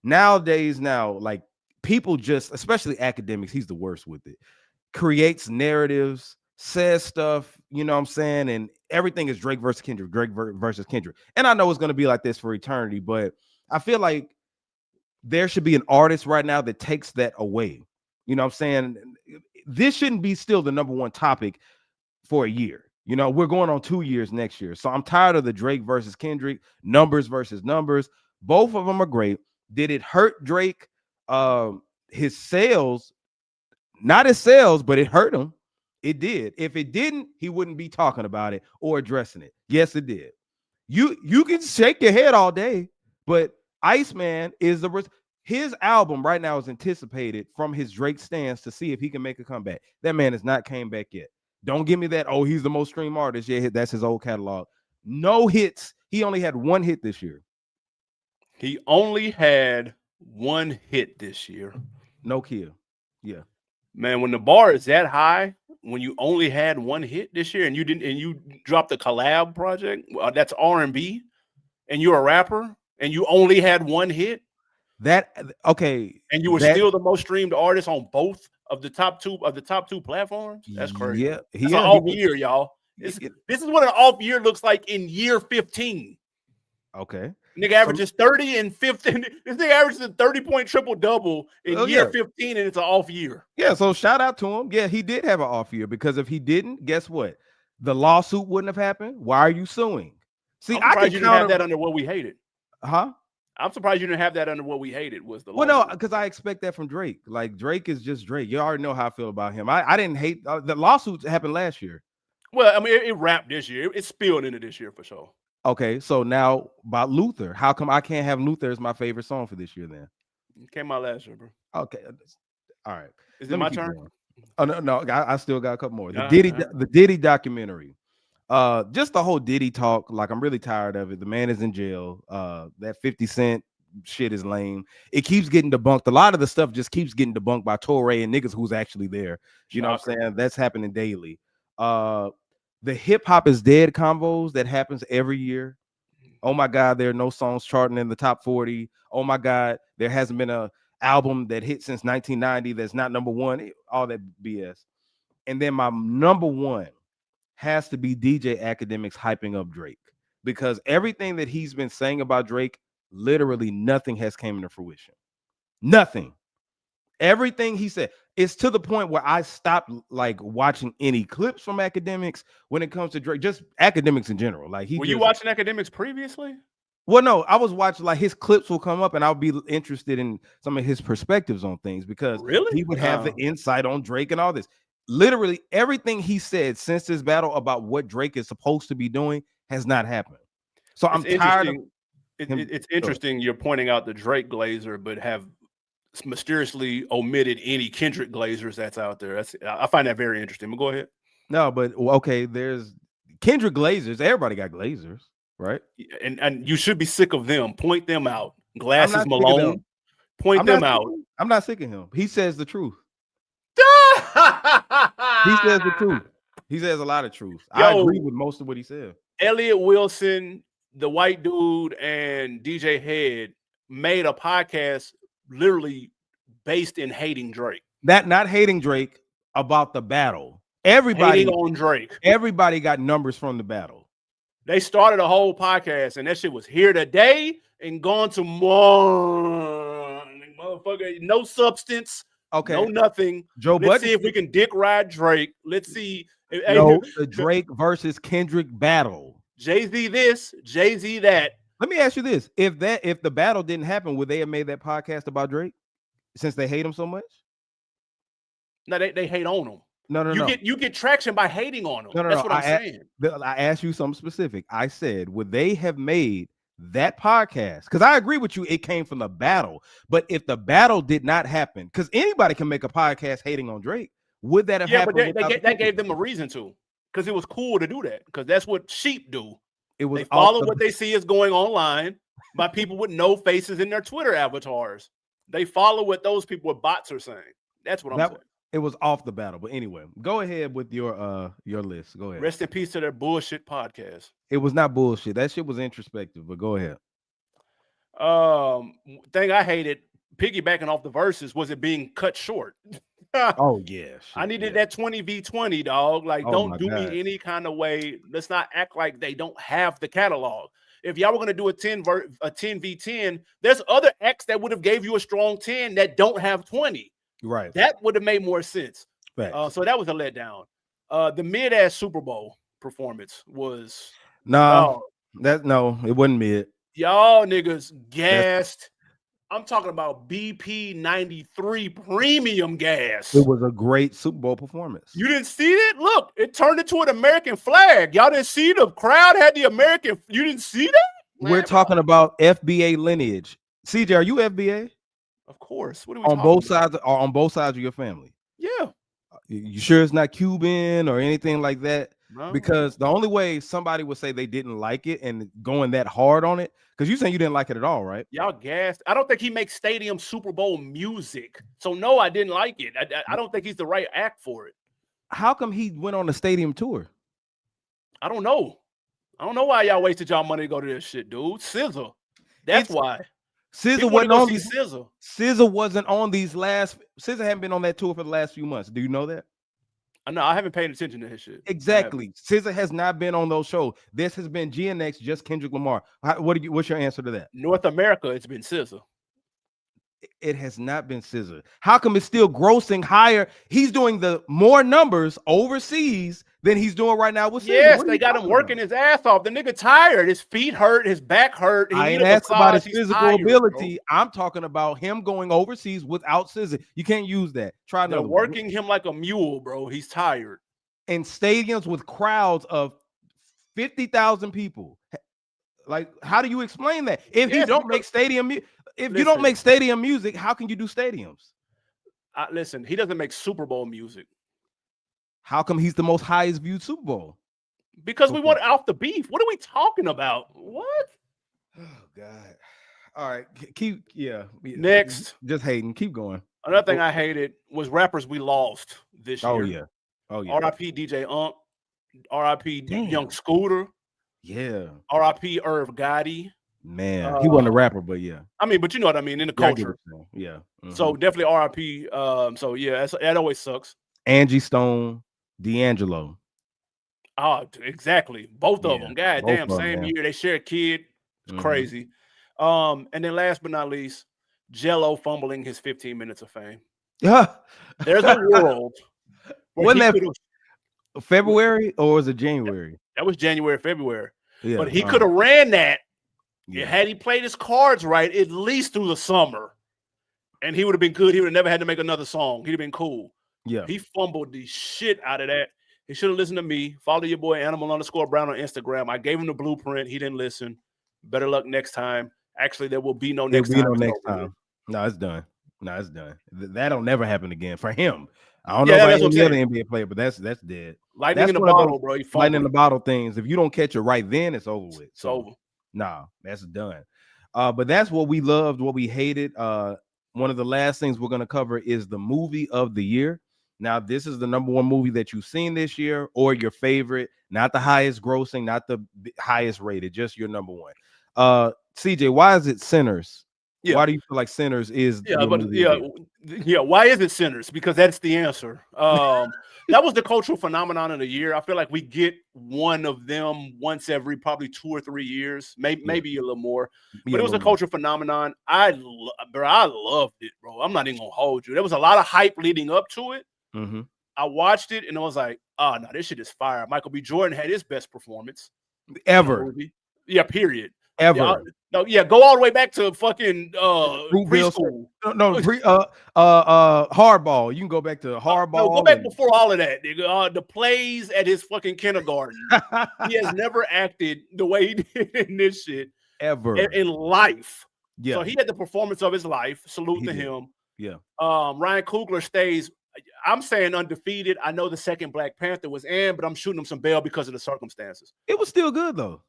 nowadays, like people just, especially academics, he's the worst with it, creates narratives, says stuff, you know what I'm saying? And everything is Drake versus Kendrick, Drake versus Kendrick. And I know it's going to be like this for eternity, but I feel like there should be an artist right now that takes that away. You know what I'm saying? This shouldn't be still the number one topic for a year. You know, we're going on 2 years next year. So I'm tired of the Drake versus Kendrick, numbers versus numbers. Both of them are great. Did it hurt Drake? His sales, not his sales, but it hurt him. It did. If it didn't, he wouldn't be talking about it or addressing it. Yes, it did. You can shake your head all day, but Iceman is his album right now is anticipated from his Drake stance to see if he can make a comeback. That man has not came back yet. Don't give me that. Oh, he's the most streamed artist. Yeah, that's his old catalog. No hits. He only had one hit this year. He only had one hit this year. No kill. Yeah. Man, when the bar is that high, when you only had one hit this year and you dropped a collab project, that's R&B, and you're a rapper and you only had one hit. Okay. And you were still the most streamed artist on both of the top two platforms. That's crazy. Yeah. It's an off year, y'all. This is what an off year looks like in year 15. Okay. Nigga averages 30 and 15. This nigga averages a 30-point triple-double in year 15, and it's an off year. Yeah, so shout out to him. Yeah, he did have an off year, because if he didn't, guess what? The lawsuit wouldn't have happened. Why are you suing? See, I'm surprised you didn't have that under What We Hated. Huh? I'm surprised you didn't have that under What We Hated was the lawsuit. Well, no, because I expect that from Drake. Like, Drake is just Drake. You already know how I feel about him. I didn't hate the lawsuit happened last year. Well, I mean, it wrapped this year. It spilled into this year for sure. Okay, so now about Luther. How come I can't have Luther as my favorite song for this year then? It came out last year, bro. Okay. All right. Is it my turn? Going. Oh, no, I still got a couple more. The Diddy documentary. Just the whole Diddy talk, like, I'm really tired of it. The man is in jail. That 50 Cent shit is lame. It keeps getting debunked. A lot of the stuff just keeps getting debunked by Torre and niggas who's actually there. You know what I'm saying? That's happening daily. The hip hop is dead convos that happens every year. Oh my God, there are no songs charting in the top 40. Oh my God, there hasn't been a album that hit since 1990 that's not number one. All that BS. And then my number one has to be DJ Academics hyping up Drake, because everything that he's been saying about Drake, literally nothing has came into fruition. Nothing. Everything he said, it's to the point where I stopped like watching any clips from Academics when it comes to Drake, just Academics in general. Like, were you watching Academics previously? Well, no, I was watching, like, his clips will come up and I'll be interested in some of his perspectives on things, because he would have the insight on Drake and all this. Literally everything he said since this battle about what Drake is supposed to be doing has not happened. So I'm tired of it's interesting you're pointing out the Drake glazer, but have mysteriously omitted any Kendrick glazers that's out there. I find that very interesting. But go ahead. No, but okay, there's Kendrick glazers. Everybody got glazers, right? And you should be sick of them. Point them out. Glasses Malone. Point them out. I'm not sick of him. He says the truth. He says the truth. He says a lot of truth. I agree with most of what he said. Elliot Wilson, the white dude, and DJ Head made a podcast literally based in hating Drake. Not hating Drake, about the battle. Everybody hating on Drake. Everybody got numbers from the battle. They started a whole podcast, and that shit was here today and gone tomorrow. Motherfucker, no substance. Okay. No nothing. Let's see if we can dick ride Drake. Let's see. No, the Drake versus Kendrick battle. Jay-Z this, Jay-Z that. Let me ask you this: if the battle didn't happen, would they have made that podcast about Drake? Since they hate him so much? No, they hate on him. No. You get traction by hating on him. That's what I'm saying. I asked you something specific. I said, would they have made that podcast? Because I agree with you, it came from the battle. But if the battle did not happen, because anybody can make a podcast hating on Drake, would that have happened? But that gave them a reason to, because it was cool to do that, because that's what sheep do. They follow what they see is going online by people with no faces in their Twitter avatars. They follow what those people with bots are saying. That's what I'm saying. It was off the battle. But anyway, go ahead with your list. Go ahead. Rest in peace to their bullshit podcast. It was not bullshit. That shit was introspective, but go ahead. Thing I hated, piggybacking off the verses, was it being cut short. Oh yeah. I needed that 20v20, dog. Like, don't do me any kind of way. Let's not act like they don't have the catalog. If y'all were going to do a 10v10, there's other acts that would have gave you a strong 10 that don't have 20. Right. That would have made more sense. Facts. So that was a letdown. The mid-ass Super Bowl performance was Nah, dog. it wasn't mid. Y'all niggas That's gassed. I'm talking about BP 93 premium gas. it was a great Super Bowl performance. You didn't see it? Look, it turned into an American flag. Y'all didn't see the crowd had the American. You didn't see that? We're talking about FBA lineage. CJ, are you FBA? Of course. What are we On talking both about? sides, or on both sides of your family? Yeah. You sure it's not Cuban or anything like that? No. Because the only way somebody would say they didn't like it and going that hard on it, because you saying you didn't like it at all, right? Y'all gassed. I don't think he makes stadium Super Bowl music. So no, I didn't like it. I don't think he's the right act for it. How come he went on a stadium tour? I don't know. I don't know why y'all wasted y'all money to go to this shit, dude. SZA. That's why. SZA wasn't on these. SZA. SZA wasn't on these last. SZA hadn't been on that tour for the last few months. Do you know that? No, I haven't paid attention to his shit. Exactly. SZA has not been on those shows. This has been GNX, just Kendrick Lamar. What's your answer to that? North America, it's been SZA. It has not been SZA. How come it's still grossing higher? He's doing the more numbers overseas than he's doing right now with SZA. Yes, they got him working his ass off. The nigga tired. His feet hurt. His back hurt. I ain't asking about his physical ability. Bro. I'm talking about him going overseas without SZA. You can't use that. Try another. They're working him like a mule, bro. He's tired. In stadiums with crowds of 50,000 people. Like, how do you explain that? If you don't make stadium music, you don't make stadium music, how can you do stadiums? Listen, he doesn't make Super Bowl music. How come he's the most highest viewed Super Bowl? Because we want off the beef. What are we talking about? What? Oh God! All right, Next, just hating. Keep going. Another thing I hated was rappers we lost this year. Oh yeah. R.I.P. DJ Unk. R.I.P. Young Scooter. Yeah. R.I.P. Irv Gotti. Man, he wasn't a rapper, but yeah. I mean, but you know what I mean in the culture. Yeah. Mm-hmm. So definitely R.I.P. So yeah, that always sucks. Angie Stone, D'Angelo. Oh, exactly. Both of them. God damn, same year. They share a kid. It's crazy. And then last but not least, Jello fumbling his 15 minutes of fame. Yeah. There's a world. Wasn't that February or was it January? That was January, February. Yeah, but he could have ran that. Yeah. Had he played his cards right, at least through the summer. And he would have been good. He would have never had to make another song. He'd have been cool. Yeah. He fumbled the shit out of that. He should have listened to me. Follow your boy Animal_Brown on Instagram. I gave him the blueprint. He didn't listen. Better luck next time. Actually, there will be no next time. No, it's done. No, it's done. That'll never happen again for him. I don't know about any other NBA player, but that's dead. Lightning in the bottle, bro. Lightning in the bottle things. If you don't catch it right then, it's over with. It's over. Nah, that's done. But that's what we loved, what we hated. One of the last things we're going to cover is the movie of the year. Now, this is the number one movie that you've seen this year or your favorite, not the highest grossing, not the highest rated, just your number one. CJ, why is it Sinners? Yeah. Why do you feel like Sinners is why is it Sinners? Because that's the answer. That was the cultural phenomenon of the year. I feel like we get one of them once every probably 2 or 3 years, maybe a little more. But it was a cultural phenomenon. I loved it, bro. I'm not even gonna hold you. There was a lot of hype leading up to it. Mm-hmm. I watched it and I was like, oh no, this shit is fire. Michael B. Jordan had his best performance ever. Yeah, period. Ever. Go all the way back to fucking preschool. Hardball. You can go back to Hardball. Go back before all of that, nigga. The plays at his fucking kindergarten. He has never acted the way he did in this shit ever in life. Yeah. So he had the performance of his life. Salute to him. Yeah. Ryan Coogler stays. I'm saying undefeated. I know the second Black Panther was in, but I'm shooting him some bail because of the circumstances. It was still good though.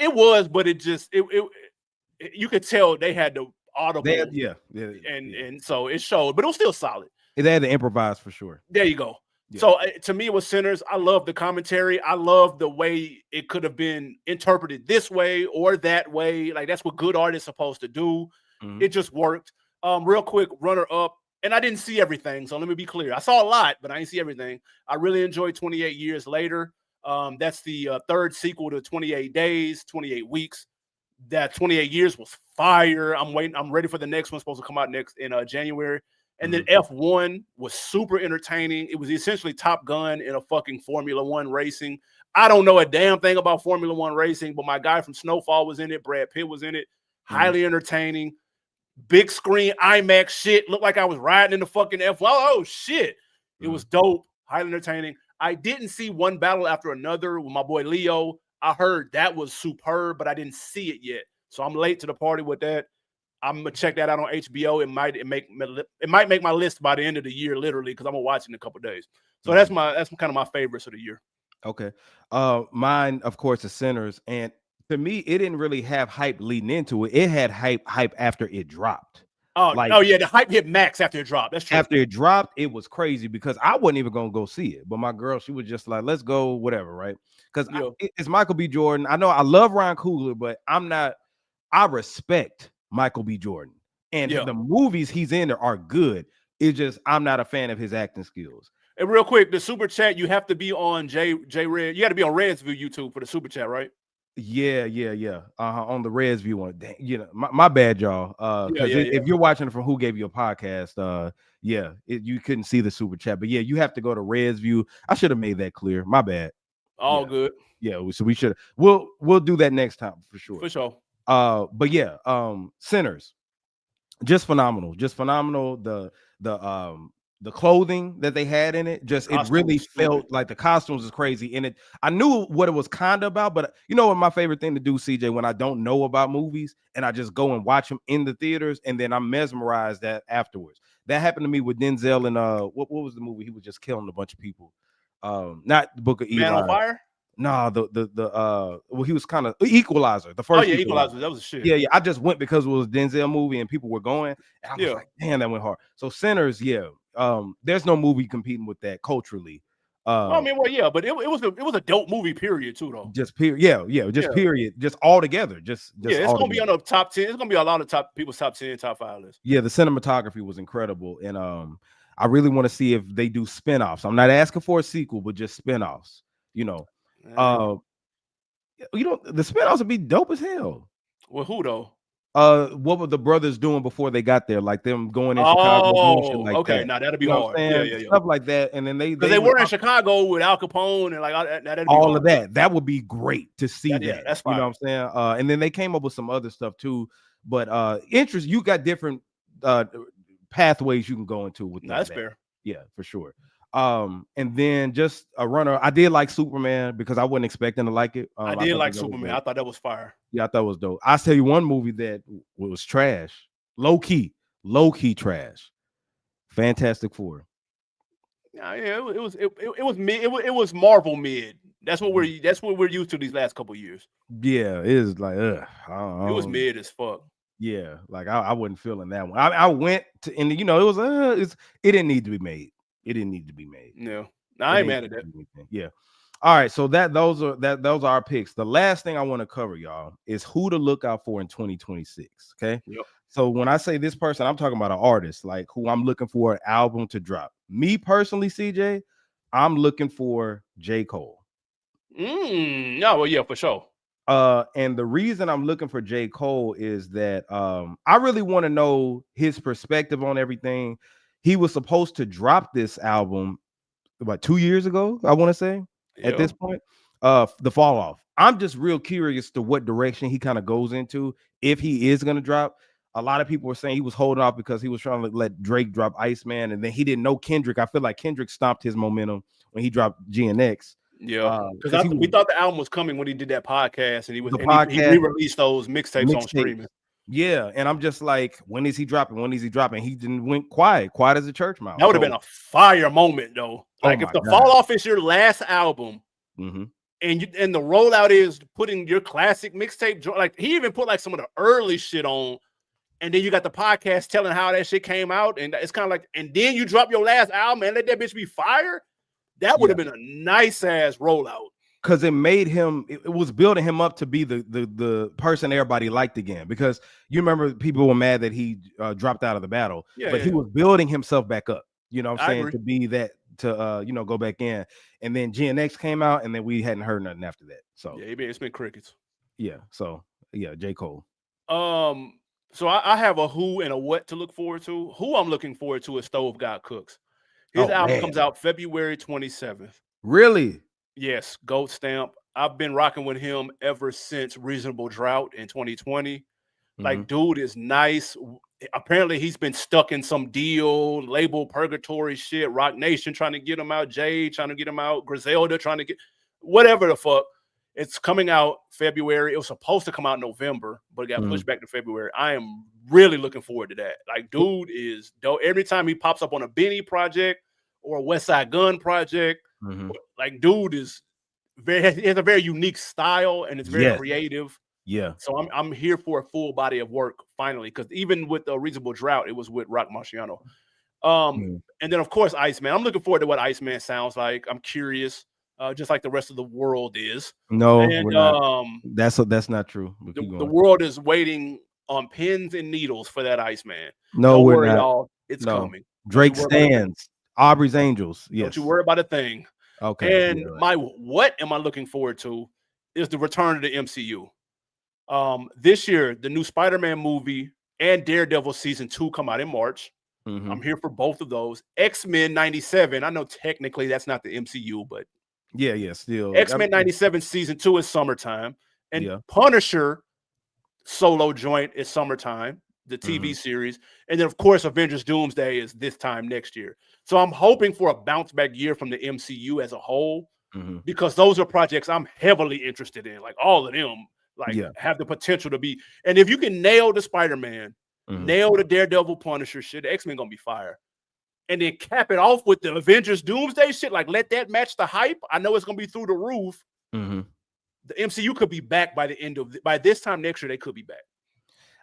It was, but it you could tell they had the audible. And so it showed, but it was still solid. They had to improvise for sure. There you go. Yeah. So to me, it was Sinners. I love the commentary. I love the way it could have been interpreted this way or that way. Like that's what good art is supposed to do. Mm-hmm. It just worked. Real quick, runner up. And I didn't see everything, so let me be clear. I saw a lot, but I didn't see everything. I really enjoyed 28 Years Later. That's the third sequel to 28 Days, 28 Weeks. That 28 Years was fire. I'm waiting. I'm ready for the next one. Supposed to come out next in January. And then F1 was super entertaining. It was essentially Top Gun in a fucking Formula One racing. I don't know a damn thing about Formula One racing, but my guy from Snowfall was in it. Brad Pitt was in it. Highly entertaining. Big screen IMAX shit. Looked like I was riding in the fucking F1. Oh, shit. It was dope. Highly entertaining. I didn't see One Battle After Another with my boy Leo. I heard that was superb, but I didn't see it yet. So I'm late to the party with that. I'm gonna check that out on HBO. It might make my list by the end of the year, literally, because I'm gonna watch it in a couple days. So that's kind of my favorites of the year. Okay. Mine, of course, is Sinners, and to me, it didn't really have hype leading into it. It had hype after it dropped. Oh yeah, the hype hit max after it dropped. That's true. After it dropped, it was crazy because I wasn't even gonna go see it, but my girl, she was just like, "Let's go, whatever," right? Because it's Michael B. Jordan. I know I love Ryan Coogler, but I'm not. I respect Michael B. Jordan, and the movies he's in there are good. It's just I'm not a fan of his acting skills. And real quick, the super chat, you have to be on J Red. You got to be on Red's View YouTube for the super chat, right? Yeah. On the Reds View one. You know, my bad, y'all. Because if you're watching it from Who Gave You a Podcast, you couldn't see the super chat. But yeah, you have to go to Reds View. I should have made that clear. My bad. All good. Yeah, so we should. We'll do that next time for sure. For sure. But yeah, Sinners, just phenomenal. The clothing that they had in it, it really felt like the costumes is crazy. And I knew what it was kind of about, but you know what my favorite thing to do, CJ, when I don't know about movies and I just go and watch them in the theaters and then I'm mesmerized that afterwards. That happened to me with Denzel and what was the movie? He was just killing a bunch of people. Not the Book of Eli. Man on Fire? No, he was kind of Equalizer. The first Equalizer. That was a shit. Yeah. I just went because it was a Denzel movie and people were going. And I was like, damn, that went hard. So Sinners, there's no movie competing with that culturally. But it was a dope movie, period, too, though. Just period, period, just all together. It's gonna be on the top 10. It's gonna be a lot of people's top 10, top 5 list. Yeah, the cinematography was incredible, and I really want to see if they do spinoffs. I'm not asking for a sequel, but just spinoffs. The spinoffs would be dope as hell. Well, who though? What were the brothers doing before they got there? Like them going in Chicago. Okay, now that'd be hard. Yeah. Stuff like that. And then they were in Chicago with Al Capone and like all of that. That would be great to see that. Yeah, that's fine. You know what I'm saying? And then they came up with some other stuff too. But you got different pathways you can go into with that. That's fair. Yeah, for sure. And then just a runner. I did like Superman because I wasn't expecting to like it. I did like Superman. I thought that was fire. Yeah, I thought it was dope. I'll tell you one movie that was trash, low key trash. Fantastic Four. Yeah, it was mid. It was Marvel mid. That's what we're used to these last couple of years. Yeah, it is like it was mid as fuck. Yeah, like I wasn't feeling that one. I went to, and it was it didn't need to be made. It didn't need to be made. No, I ain't mad at that. Yeah. All right. So those are our picks. The last thing I want to cover, y'all, is who to look out for in 2026. Okay. Yep. So when I say this person, I'm talking about an artist, like who I'm looking for an album to drop. Me personally, CJ, I'm looking for J. Cole. No, well, yeah, for sure. And the reason I'm looking for J. Cole is that I really want to know his perspective on everything. He was supposed to drop this album about 2 years ago, I want to say, at this point. The Fall Off. I'm just real curious to what direction he kind of goes into if he is going to drop. A lot of people were saying he was holding off because he was trying to let Drake drop Iceman, and then he didn't know Kendrick. I feel like Kendrick stopped his momentum when he dropped GNX. Yeah, because we thought the album was coming when he did that podcast, and he re-released those mixtapes on streaming. Yeah, and I'm just like, when is he dropping? When is he dropping? He didn't went quiet as a church mouse. That would have been a fire moment, though. Like if the Fall Off is your last album, and the rollout is putting your classic mixtape, like he even put like some of the early shit on, and then you got the podcast telling how that shit came out, and it's kind of like, and then you drop your last album and let that bitch be fire. That would have been a nice ass rollout. Because it made him, it was building him up to be the person everybody liked again. Because you remember people were mad that he dropped out of the battle, but he was building himself back up. You know what I'm saying? To be that, to go back in. And then GNX came out, and then we hadn't heard nothing after that. So yeah, it's been crickets. Yeah. So yeah, J. Cole. So I have a who and a what to look forward to. Who I'm looking forward to is Stove God Cooks. His Oh album man, comes out February 27th. really? Yes, Gold Stamp. I've been rocking with him ever since Reasonable Drought in 2020. Hmm. Like, dude is nice. Apparently, he's been stuck in some deal, label purgatory shit. Rock Nation trying to get him out. Jay trying to get him out. Griselda trying to get whatever the fuck. It's coming out February. It was supposed to come out in November, but it got Hmm. pushed back to February. I am really looking forward to that. Like, dude is dope. Every time he pops up on a Benny project or a West Side Gun project, Hmm. like, dude is he has a very unique style and it's very Yes. creative. Yeah. So I'm here for a full body of work finally, because even with the Reasonable Drought, it was with Rock Marciano. Mm. And then of course Iceman. I'm looking forward to what Iceman sounds like. I'm curious, just like the rest of the world is. No, And we're not. That's not true. But keep the going. world is waiting on pins and needles for that Iceman. No, Don't we're worry, not. y'all. It's No. coming. Don't you Drake worry about a thing. stands. Aubrey's Angels. Don't you Yes. worry about a thing. Okay. And Yeah. my what am I looking forward to is the return of the MCU. This year, the new Spider-Man movie and Daredevil season 2 come out in March. Mhm. I'm here for both of those. X-Men 97. I know technically that's not the MCU, but Yeah. Still. X-Men 97 season 2 is summertime. And Yeah. Punisher solo joint is summertime, the TV series. And then, of course, Avengers Doomsday is this time next year. So I'm hoping for a bounce back year from the MCU as a whole, Mhm. because those are projects I'm heavily interested in. Like, all of them, like, Yeah. have the potential to be. And if you can nail the Spider-Man, Mhm. nail the Daredevil Punisher shit, the X-Men gonna be fire. And then cap it off with the Avengers Doomsday shit. Like, let that match the hype. I know it's gonna be through the roof. Mhm. The MCU could be back by by this time next year. They could be back.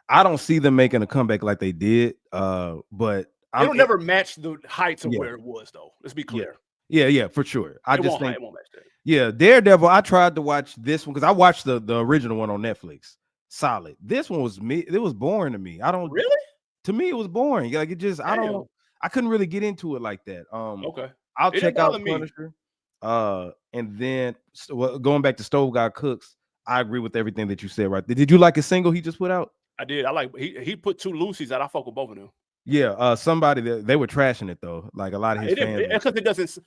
I don't see them making a comeback like they did. But It'll never match the heights of yeah. where it was, though. Let's be clear. Yeah, for sure. I It just won't think it won't match that. yeah, Daredevil. I tried to watch this one because I watched the original one on Netflix. Solid. This one was me. It was boring to me. I don't. Really? To me, it was boring. Like it just. I Damn. don't. I couldn't really get into it like that. Okay. I'll It didn't check out bother me. Punisher. And then going back to Stove God Cooks, I agree with everything that you said. Right? Did you like his single he just put out? I did. I like he put 2 Lucy's out. I fuck with both of them. Yeah. Somebody that they were trashing it though. Like a lot of his fans. Because it doesn't.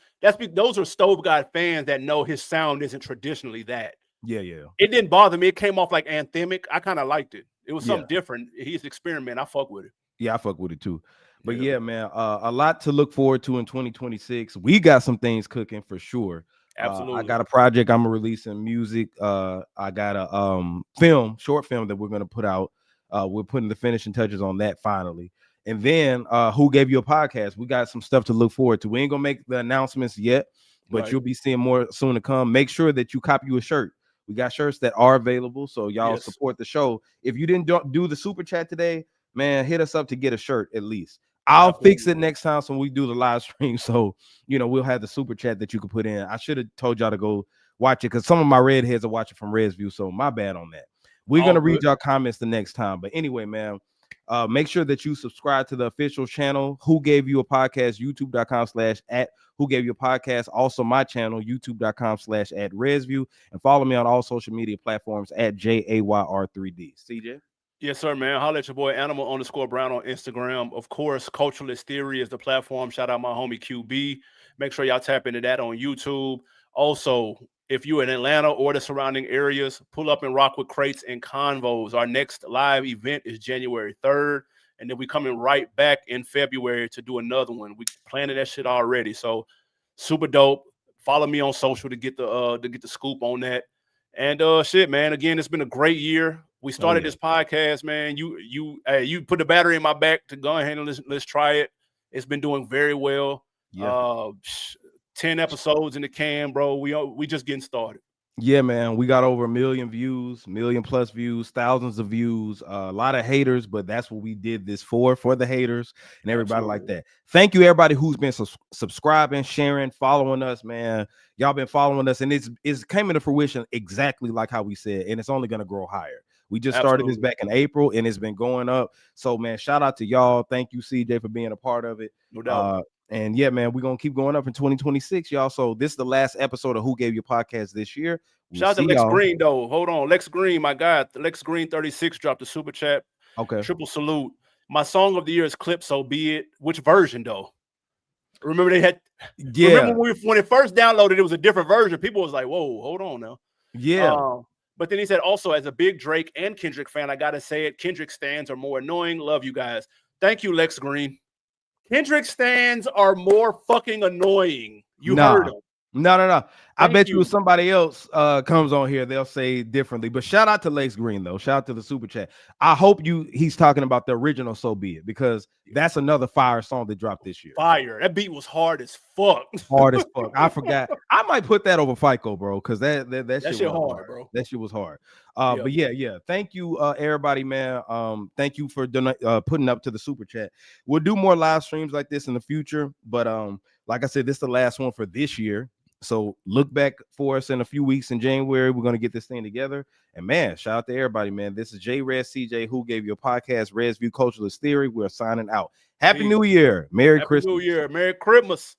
Those are Stove God fans that know his sound isn't traditionally that. Yeah. It didn't bother me. It came off like anthemic. I kind of liked it. It was something different. He's experiment. I fuck with it. Yeah, I fuck with it too. But yeah, man, a lot to look forward to in 2026. We got some things cooking for sure. Absolutely. I got a project I'm gonna release in music. I got a short film that we're gonna put out. We're putting the finishing touches on that finally. And then Who Gave You a Podcast? We got some stuff to look forward to. We ain't gonna make the announcements yet, but Right. you'll be seeing more soon to come. Make sure that you copy you a shirt. We got shirts that are available, so y'all support the show. If you didn't do the super chat today, man, hit us up to get a shirt at least. I'll fix it next time so we do the live stream. So, we'll have the super chat that you can put in. I should have told y'all to go watch it because some of my redheads are watching from Red's View. So my bad on that. We're going to read y'all comments the next time. But anyway, man, make sure that you subscribe to the official channel, Who Gave You a Podcast, youtube.com/@whogaveyouapodcast. Also my channel, youtube.com/@ResView. And follow me on all social media platforms @JAYR3D. CJ? Yes, sir, man. Holla at your boy Animal_Brown on Instagram. Of course, Culturalist Theory is the platform. Shout out my homie QB. Make sure y'all tap into that on YouTube. Also, if you're in Atlanta or the surrounding areas, pull up and rock with Crates and Convos. Our next live event is January 3rd. And then we coming right back in February to do another one. We planning that shit already. So super dope. Follow me on social to get the scoop on that. And shit, man. Again, it's been a great year. We started this podcast, man. You put the battery in my back to go ahead and let's try it. It's been doing very well. Yeah. 10 episodes in the can, bro. We just getting started. Yeah, man, we got over 1 million views, million plus views, thousands of views, a lot of haters, but that's what we did this for the haters and everybody like that. Thank you, everybody who's been subscribing, sharing, following us, man. Y'all been following us, and it's came into fruition exactly like how we said, and it's only going to grow higher. We just started this back in April, and it's been going up. So, man, shout out to y'all. Thank you, CJ, for being a part of it. No doubt. And yeah, man, we're gonna keep going up in 2026, y'all. So this is the last episode of Who Gave You a Podcast this year. Shout out to Lex Green, though. Hold on. Lex Green, my guy. Lex Green 36 dropped a super chat. Okay. Triple salute. My song of the year is Clip So Be It. Which version though? Remember they had. Yeah. Remember when it first downloaded, it was a different version. People was like, "Whoa, hold on now." Yeah. But then he said, also as a big Drake and Kendrick fan, I gotta say it. Kendrick stans are more annoying. Love you guys. Thank you, Lex Green. Kendrick stans are more fucking annoying. You heard him. No. I bet you if you. somebody else comes on here, they'll say differently. But shout out to Lex Green, though. Shout out to the super chat. I hope he's talking about the original So Be It, because that's another fire song that dropped this year. Fire. That beat was hard as fuck. Hard as fuck. I forgot. I might put that over FICO, bro, because that shit was hard, bro. That shit was hard. But yeah. Thank you, everybody, man. Thank you for putting up to the super chat. We'll do more live streams like this in the future, but like I said, this is the last one for this year. So look back for us in a few weeks in January. We're gonna get this thing together. And man, shout out to everybody, man. This is J Red CJ, Who Gave You a Podcast, Reds View Culturalist Theory. We're signing out. Happy New Year. Merry Christmas. New Year. Merry Christmas.